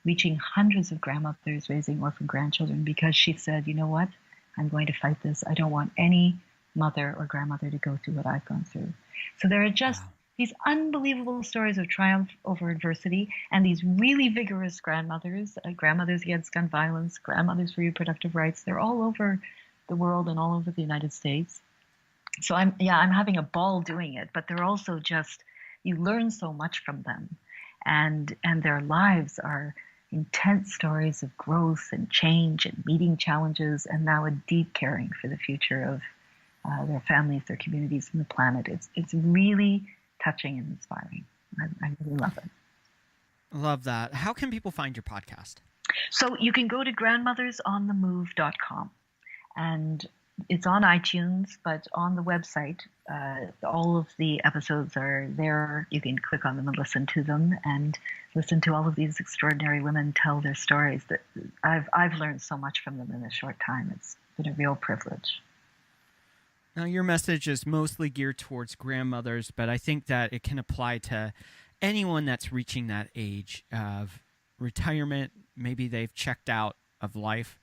reaching hundreds of grandmothers, raising orphan grandchildren, because she said, you know what? I'm going to fight this. I don't want any mother or grandmother to go through what I've gone through. So there are just these unbelievable stories of triumph over adversity, and these really vigorous grandmothers, grandmothers against gun violence, grandmothers for reproductive rights. They're all over the world and all over the United States. So I'm having a ball doing it, but they're also just, you learn so much from them, and their lives are intense stories of growth and change and meeting challenges, and now a deep caring for the future of their families, their communities, and the planet. It's really touching and inspiring. I really love it. Love that. How can people find your podcast? So you can go to grandmothersonthemove.com, and it's on iTunes, but on the website, all of the episodes are there. You can click on them and listen to them, and listen to all of these extraordinary women tell their stories. That I've learned so much from them in a short time. It's been a real privilege. Now, your message is mostly geared towards grandmothers, but I think that it can apply to anyone that's reaching that age of retirement. Maybe they've checked out of life.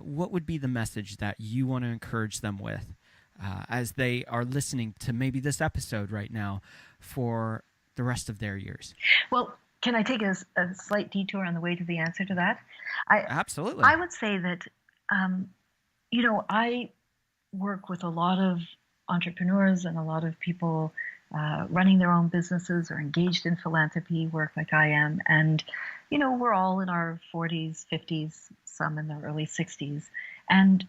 What would be the message that you want to encourage them with as they are listening to maybe this episode right now for the rest of their years? Well, can I take a slight detour on the way to the answer to that? Absolutely. I would say that, I work with a lot of entrepreneurs and a lot of people running their own businesses or engaged in philanthropy work like I am. And, we're all in our 40s, 50s, some in their early 60s. And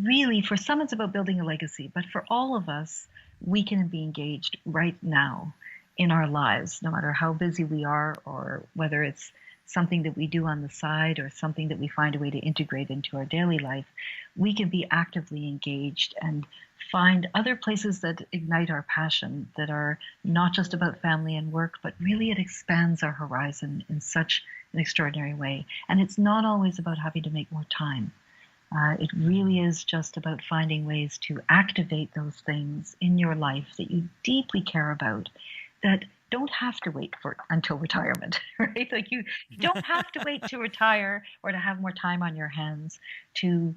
really, for some, it's about building a legacy. But for all of us, we can be engaged right now in our lives, no matter how busy we are, or whether it's something that we do on the side or something that we find a way to integrate into our daily life. We can be actively engaged and find other places that ignite our passion, that are not just about family and work, but really it expands our horizon in such an extraordinary way. And it's not always about having to make more time. It really is just about finding ways to activate those things in your life that you deeply care about, that don't have to wait until retirement, right? Like you don't have to wait to retire or to have more time on your hands to,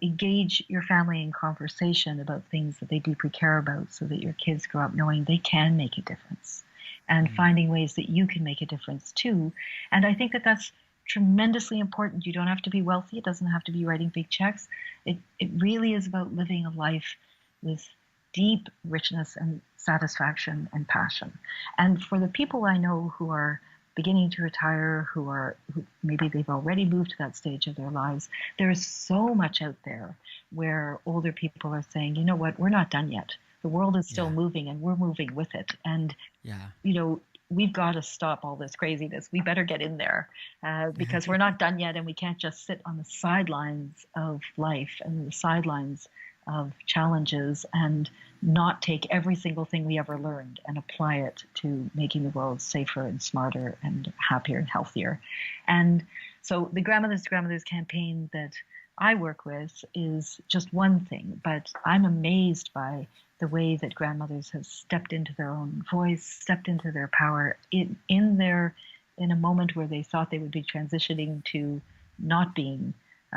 engage your family in conversation about things that they deeply care about, so that your kids grow up knowing they can make a difference, and finding ways that you can make a difference too. And I think that that's tremendously important. You don't have to be wealthy. It doesn't have to be writing big checks. It really is about living a life with deep richness and satisfaction and passion. And for the people I know who are beginning to retire, who maybe they've already moved to that stage of their lives, there is so much out there where older people are saying, you know what, we're not done yet. The world is still moving, and we're moving with it. And, we've got to stop all this craziness. We better get in there because we're not done yet, and we can't just sit on the sidelines of life and the sidelines of challenges and not take every single thing we ever learned and apply it to making the world safer and smarter and happier and healthier. And so the Grandmothers to Grandmothers campaign that I work with is just one thing, but I'm amazed by the way that grandmothers have stepped into their own voice, stepped into their power in a moment where they thought they would be transitioning to not being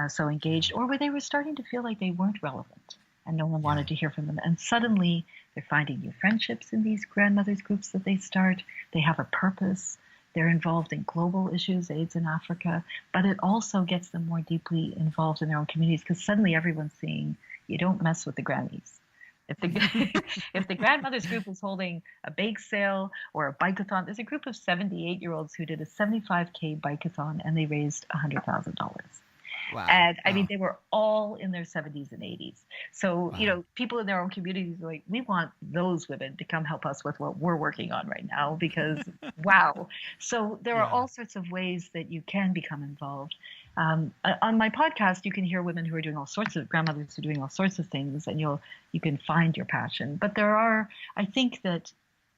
so engaged, or where they were starting to feel like they weren't relevant and no one wanted to hear from them. And suddenly they're finding new friendships in these grandmothers groups that they start. They have a purpose. They're involved in global issues, AIDS in Africa, but it also gets them more deeply involved in their own communities, because suddenly everyone's seeing you don't mess with the grannies. If the grandmothers group is holding a bake sale or a bike-a-thon, there's a group of 78-year-olds who did a 75K bike-a-thon and they raised $100,000. Wow. And I mean, Wow. they were all in their 70s and 80s. So, Wow. people in their own communities are like, we want those women to come help us with what we're working on right now, because wow. So there are all sorts of ways that you can become involved. On my podcast, you can hear women who are doing all sorts of, grandmothers who are doing all sorts of things, and you can find your passion. But I think that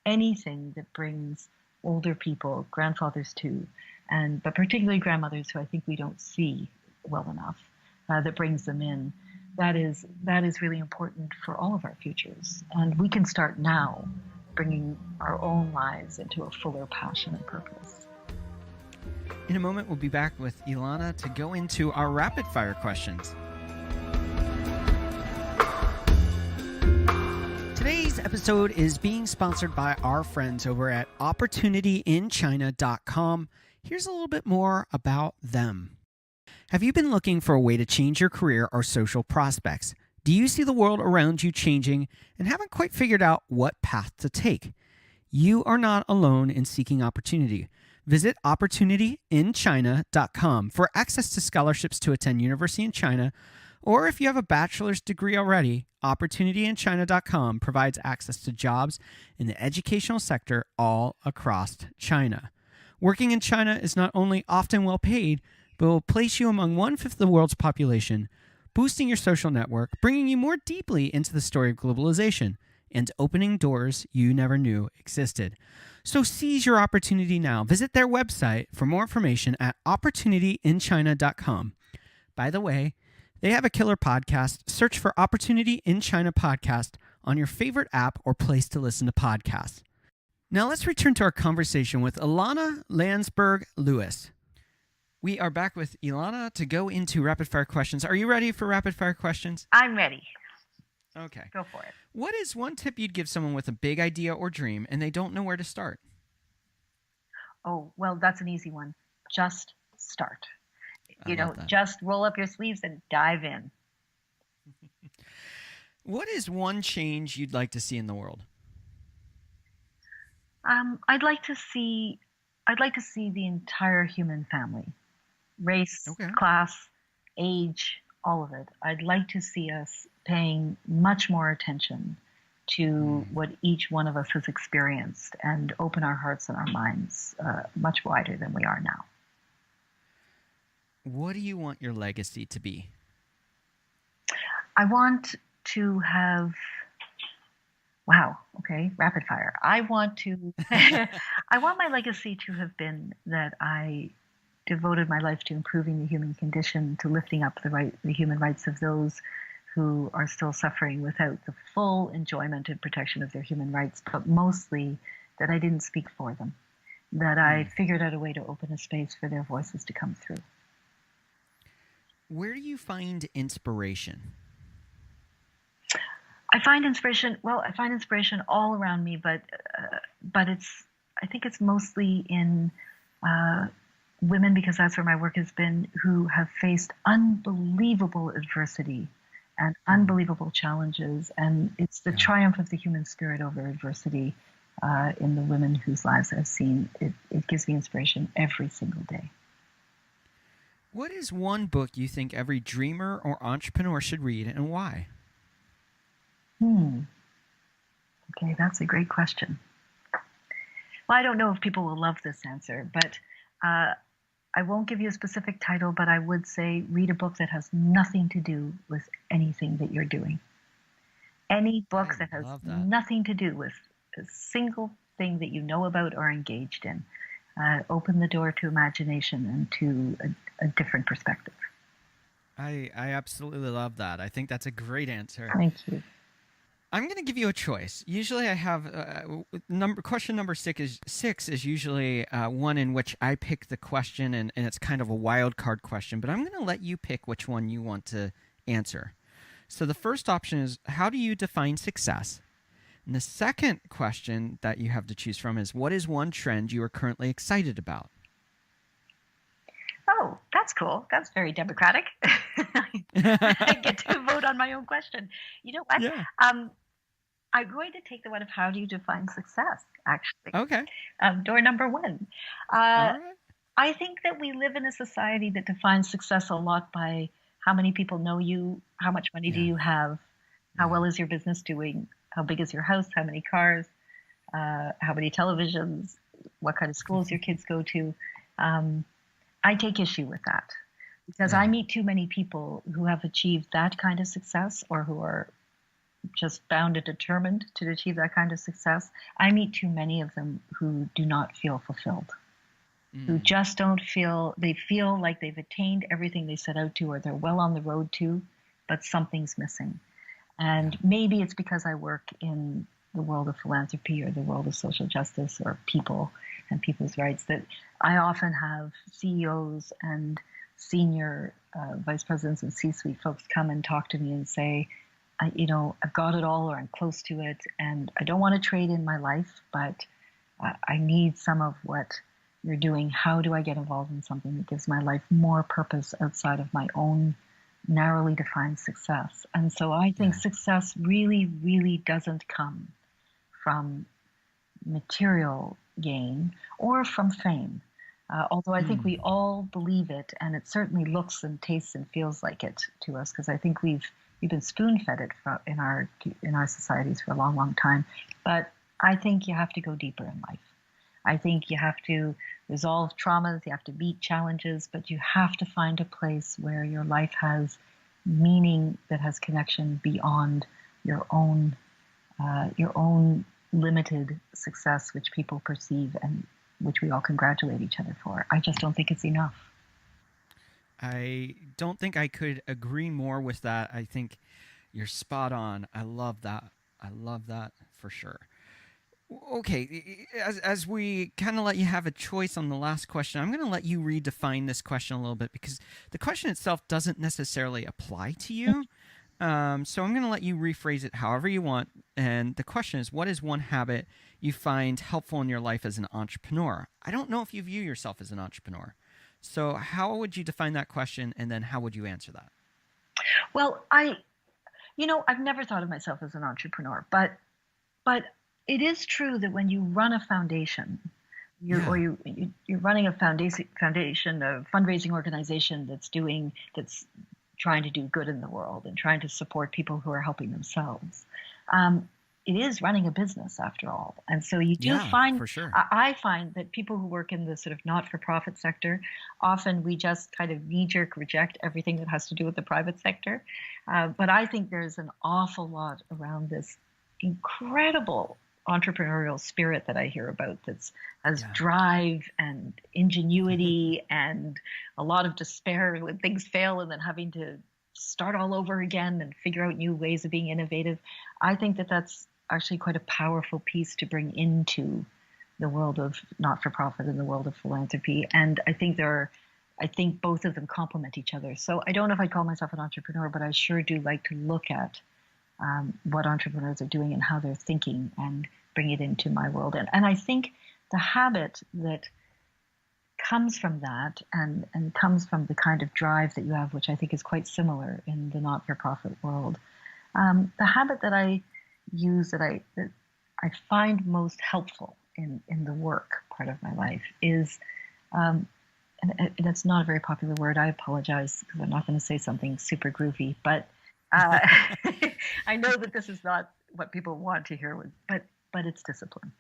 anything that brings older people, grandfathers too, but particularly grandmothers who I think we don't see well enough, that brings them in, that is really important for all of our futures. And we can start now bringing our own lives into a fuller passion and purpose. In a moment, we'll be back with Ilana to go into our rapid fire questions. Today's episode is being sponsored by our friends over at OpportunityInChina.com. Here's a little bit more about them. Have you been looking for a way to change your career or social prospects? Do you see the world around you changing and haven't quite figured out what path to take? You are not alone in seeking opportunity. Visit OpportunityInChina.com for access to scholarships to attend university in China, or if you have a bachelor's degree already, OpportunityInChina.com provides access to jobs in the educational sector all across China. Working in China is not only often well paid, but will place you among 1/5 of the world's population, boosting your social network, bringing you more deeply into the story of globalization, and opening doors you never knew existed. So seize your opportunity now. Visit their website for more information at OpportunityInChina.com. By the way, they have a killer podcast. Search for Opportunity in China Podcast on your favorite app or place to listen to podcasts. Now let's return to our conversation with Ilana Landsberg-Lewis. We are back with Ilana to go into rapid fire questions. Are you ready for rapid fire questions? I'm ready. Okay. Go for it. What is one tip you'd give someone with a big idea or dream and they don't know where to start? Oh, well, that's an easy one. Just start. I love that. Just roll up your sleeves and dive in. What is one change you'd like to see in the world? I'd like to see the entire human family, race, class, age, all of it. I'd like to see us paying much more attention to what each one of us has experienced and open our hearts and our minds much wider than we are now. What do you want your legacy to be? I want to have, wow, okay, rapid fire. I want my legacy to have been that I devoted my life to improving the human condition, to lifting up the human rights of those who are still suffering without the full enjoyment and protection of their human rights, but mostly that I didn't speak for them, that I figured out a way to open a space for their voices to come through. Where do you find inspiration? I find inspiration all around me, but I think it's mostly in women, because that's where my work has been, who have faced unbelievable adversity and unbelievable challenges, and it's the triumph of the human spirit over adversity in the women whose lives I've seen. It gives me inspiration every single day. What is one book you think every dreamer or entrepreneur should read, and why? Okay, that's a great question. Well, I don't know if people will love this answer, but I won't give you a specific title, but I would say read a book that has nothing to do with anything that you're doing. Any book I that has love that. nothing to do with a single thing that you know about or engaged in. Open the door to imagination and to a different perspective. I absolutely love that. I think that's a great answer. Thank you. I'm going to give you a choice. Usually, I have question number six is usually one in which I pick the question, and it's kind of a wild card question. But I'm going to let you pick which one you want to answer. So the first option is, how do you define success? And the second question that you have to choose from is, what is one trend you are currently excited about? Oh, that's cool. That's very democratic. I get to vote on my own question. You know what? Yeah. I'm going to take the one of how do you define success, actually. Okay. Door number one. All right. I think that we live in a society that defines success a lot by how many people know you, how much money do you have, how well is your business doing, how big is your house, how many cars, how many televisions, what kind of schools your kids go to. I take issue with that because I meet too many people who have achieved that kind of success or who are just bound and determined to achieve that kind of success. I meet too many of them who do not feel fulfilled, who just don't feel, they feel like they've attained everything they set out to or they're well on the road to, but something's missing. And maybe it's because I work in the world of philanthropy or the world of social justice or people and people's rights that I often have CEOs and senior vice presidents and C-suite folks come and talk to me and say, I've got it all or I'm close to it and I don't want to trade in my life, but I need some of what you're doing. How do I get involved in something that gives my life more purpose outside of my own narrowly defined success? And so I think success really, really doesn't come from material gain or from fame. Although I think we all believe it, and it certainly looks and tastes and feels like it to us, because I think we've been spoon-fed it in our societies for a long, long time. But I think you have to go deeper in life. I think you have to resolve traumas, you have to meet challenges, but you have to find a place where your life has meaning that has connection beyond your own limited success, which people perceive and which we all congratulate each other for. I just don't think it's enough. I don't think I could agree more with that. I think you're spot on. I love that. I love that for sure. Okay, as we kind of let you have a choice on the last question, I'm going to let you redefine this question a little bit because the question itself doesn't necessarily apply to you. So I'm going to let you rephrase it however you want. And the question is, what is one habit you find helpful in your life as an entrepreneur? I don't know if you view yourself as an entrepreneur. So how would you define that question, and then how would you answer that? Well, I've never thought of myself as an entrepreneur, but it is true that when you run a foundation, you're running a foundation, a fundraising organization that's trying to do good in the world and trying to support people who are helping themselves. It is running a business after all. And so you do find, for sure. I find that people who work in the sort of not-for-profit sector, often we just kind of knee-jerk reject everything that has to do with the private sector. But I think there's an awful lot around this incredible entrepreneurial spirit that I hear about that has drive and ingenuity and a lot of despair when things fail and then having to start all over again and figure out new ways of being innovative. I think that that's actually quite a powerful piece to bring into the world of not-for-profit and the world of philanthropy. And I think both of them complement each other. So I don't know if I'd call myself an entrepreneur, but I sure do like to look at what entrepreneurs are doing and how they're thinking and bring it into my world. And I think the habit that comes from that and comes from the kind of drive that you have, which I think is quite similar in the not-for-profit world, the habit that I use that I find most helpful in the work part of my life is, and it's not a very popular word, I apologize because I'm not going to say something super groovy, but I know that this is not what people want to hear, but it's discipline.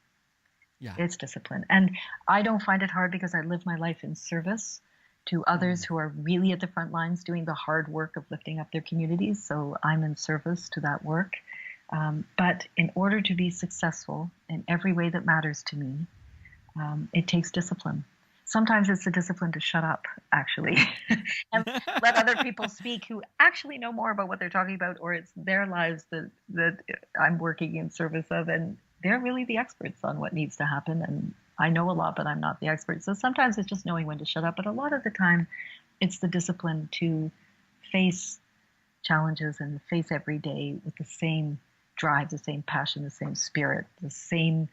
Yeah. It's discipline. And I don't find it hard because I live my life in service to others who are really at the front lines doing the hard work of lifting up their communities. So I'm in service to that work. But in order to be successful in every way that matters to me, it takes discipline. Sometimes it's the discipline to shut up, actually, and let other people speak who actually know more about what they're talking about, or it's their lives that I'm working in service of, and they're really the experts on what needs to happen. And I know a lot, but I'm not the expert. So sometimes it's just knowing when to shut up, but a lot of the time, it's the discipline to face challenges and face every day with the same drive, the same passion, the same spirit, the same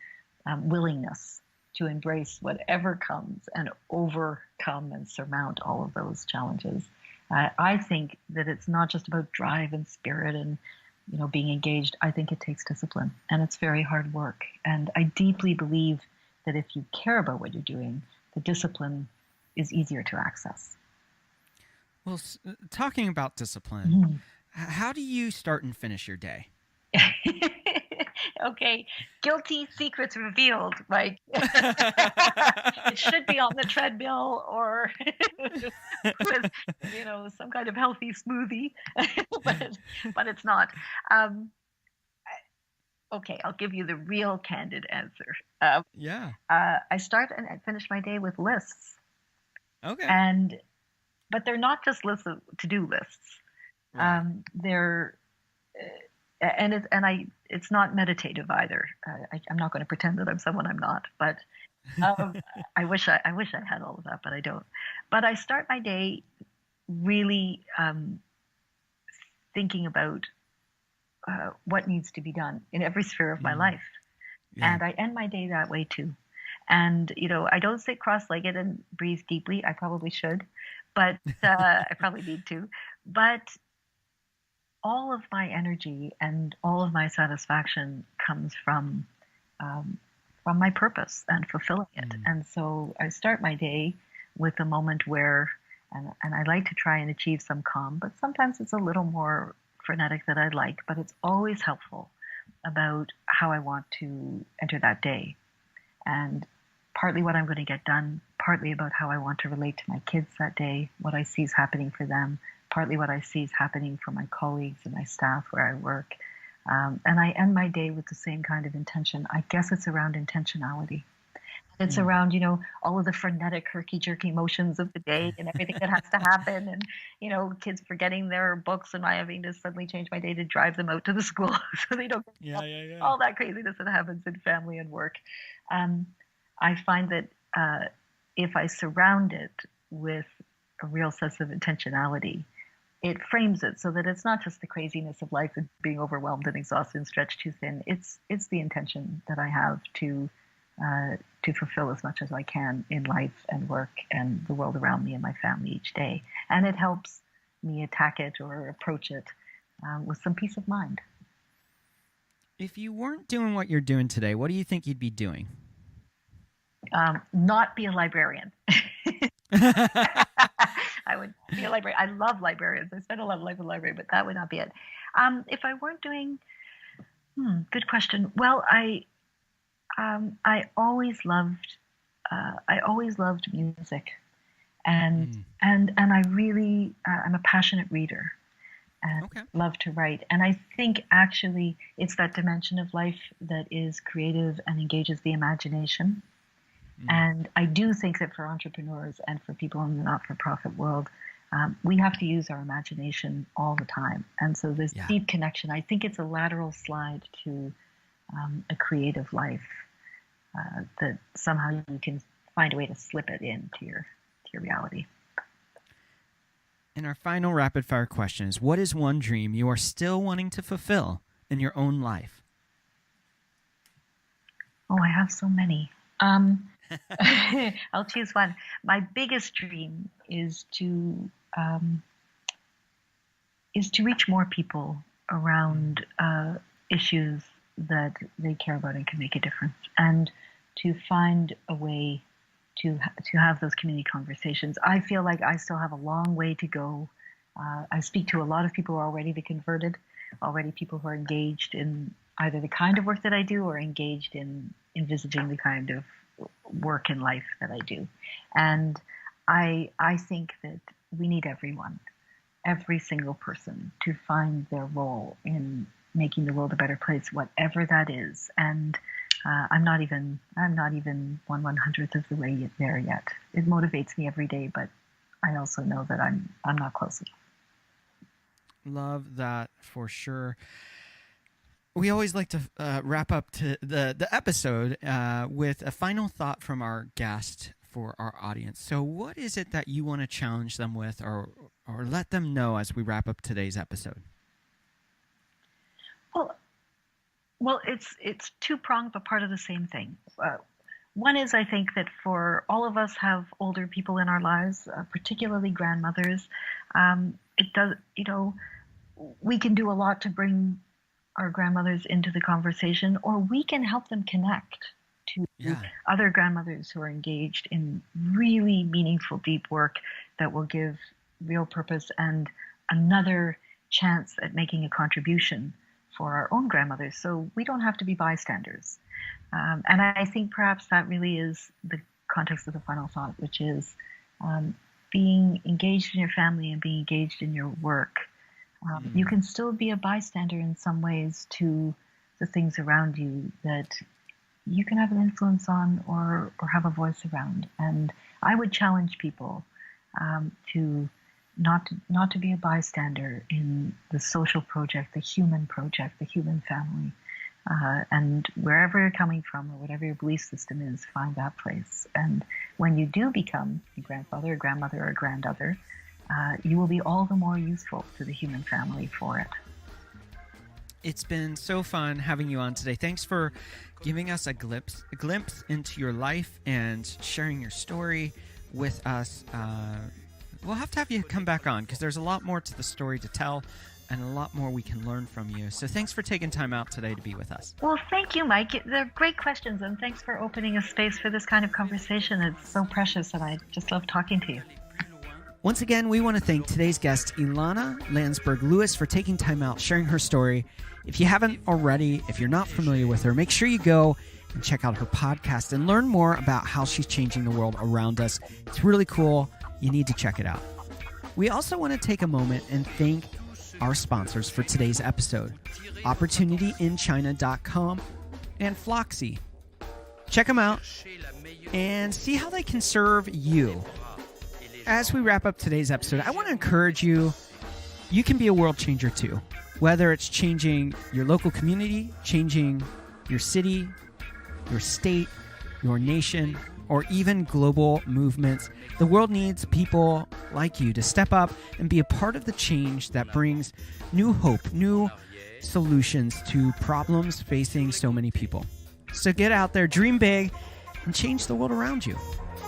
willingness to embrace whatever comes and overcome and surmount all of those challenges. I think that it's not just about drive and spirit and being engaged. I think it takes discipline, and it's very hard work. And I deeply believe that if you care about what you're doing, the discipline is easier to access. Well, talking about discipline, how do you start and finish your day? Okay, guilty secrets revealed. Like it should be on the treadmill or with some kind of healthy smoothie, but it's not. Okay, I'll give you the real candid answer. Yeah. I start and I finish my day with lists. Okay. But they're not just lists of to-do lists. Right. They're it's not meditative either. I'm not going to pretend that I'm someone I'm not, but I wish I had all of that, but I don't. But I start my day really thinking about what needs to be done in every sphere of my life, and I end my day that way too. And I don't sit cross-legged and breathe deeply. I probably should, but I probably need to. But all of my energy and all of my satisfaction comes from my purpose and fulfilling it. And so I start my day with a moment where, and I like to try and achieve some calm, but sometimes it's a little more frenetic than I'd like, but it's always helpful about how I want to enter that day. And partly what I'm going to get done, partly about how I want to relate to my kids that day, what I see is happening for them, partly what I see is happening for my colleagues and my staff where I work. And I end my day with the same kind of intention. I guess it's around intentionality. It's around, all of the frenetic, herky-jerky motions of the day and everything that has to happen. And, kids forgetting their books and I having to suddenly change my day to drive them out to the school so they don't get all that craziness that happens in family and work. I find that if I surround it with a real sense of intentionality, it frames it so that it's not just the craziness of life and being overwhelmed and exhausted and stretched too thin. It's the intention that I have to fulfill as much as I can in life and work and the world around me and my family each day. And it helps me attack it or approach it with some peace of mind. If you weren't doing what you're doing today, what do you think you'd be doing? Not be a librarian. I would be a librarian. I love librarians. I spend a lot of life in the library, but that would not be it. If I weren't doing, good question. Well, I always loved music, and I really I'm a passionate reader, and love to write. And I think actually it's that dimension of life that is creative and engages the imagination. And I do think that for entrepreneurs and for people in the not-for-profit world, we have to use our imagination all the time. And so this deep connection, I think it's a lateral slide to a creative life that somehow you can find a way to slip it into your reality. And our final rapid-fire question is, what is one dream you are still wanting to fulfill in your own life? Oh, I have so many. I'll choose one. My biggest dream is to reach more people around issues that they care about and can make a difference, and to find a way to have those community conversations. I feel like I still have a long way to go. I speak to a lot of people who are already converted, already people who are engaged in either the kind of work that I do or engaged in envisaging the kind of work in life that I do. And I think that we need everyone, every single person, to find their role in making the world a better place, whatever that is. And I'm not even 1/100th of the way there yet. It motivates me every day, but I also know that I'm not close enough. Love that for sure. We always like to wrap up to the episode with a final thought from our guest for our audience. So what is it that you want to challenge them with or let them know as we wrap up today's episode? Well, it's two-pronged, but part of the same thing. One is, I think that for all of us have older people in our lives, particularly grandmothers, we can do a lot to bring our grandmothers into the conversation, or we can help them connect to other grandmothers who are engaged in really meaningful, deep work that will give real purpose and another chance at making a contribution for our own grandmothers. So we don't have to be bystanders. And I think perhaps that really is the context of the final thought, which is being engaged in your family and being engaged in your work. You can still be a bystander in some ways to the things around you that you can have an influence on or have a voice around. And I would challenge people to not to be a bystander in the social project, the human family. And wherever you're coming from or whatever your belief system is, find that place. And when you do become a grandfather, a grandmother, or a grandother, you will be all the more useful to the human family for it. It's been so fun having you on today. Thanks for giving us a glimpse into your life and sharing your story with us. We'll have to have you come back on because there's a lot more to the story to tell and a lot more we can learn from you. So thanks for taking time out today to be with us. Well, thank you, Mike. They're great questions, and thanks for opening a space for this kind of conversation. It's so precious, and I just love talking to you. Once again, we want to thank today's guest, Ilana Landsberg-Lewis, for taking time out, sharing her story. If you haven't already, if you're not familiar with her, make sure you go and check out her podcast and learn more about how she's changing the world around us. It's really cool. You need to check it out. We also want to take a moment and thank our sponsors for today's episode, OpportunityInChina.com and Floxy. Check them out and see how they can serve you. As we wrap up today's episode, I want to encourage you, you can be a world changer too. Whether it's changing your local community, changing your city, your state, your nation, or even global movements, the world needs people like you to step up and be a part of the change that brings new hope, new solutions to problems facing so many people. So get out there, dream big, and change the world around you.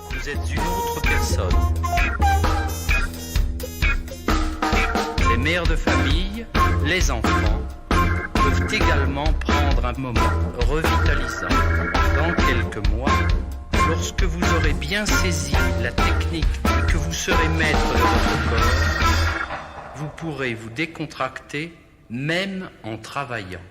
Vous êtes une autre personne. Les mères de famille, les enfants, peuvent également prendre un moment revitalisant. Dans quelques mois, lorsque vous aurez bien saisi la technique et que vous serez maître de votre corps, vous pourrez vous décontracter même en travaillant.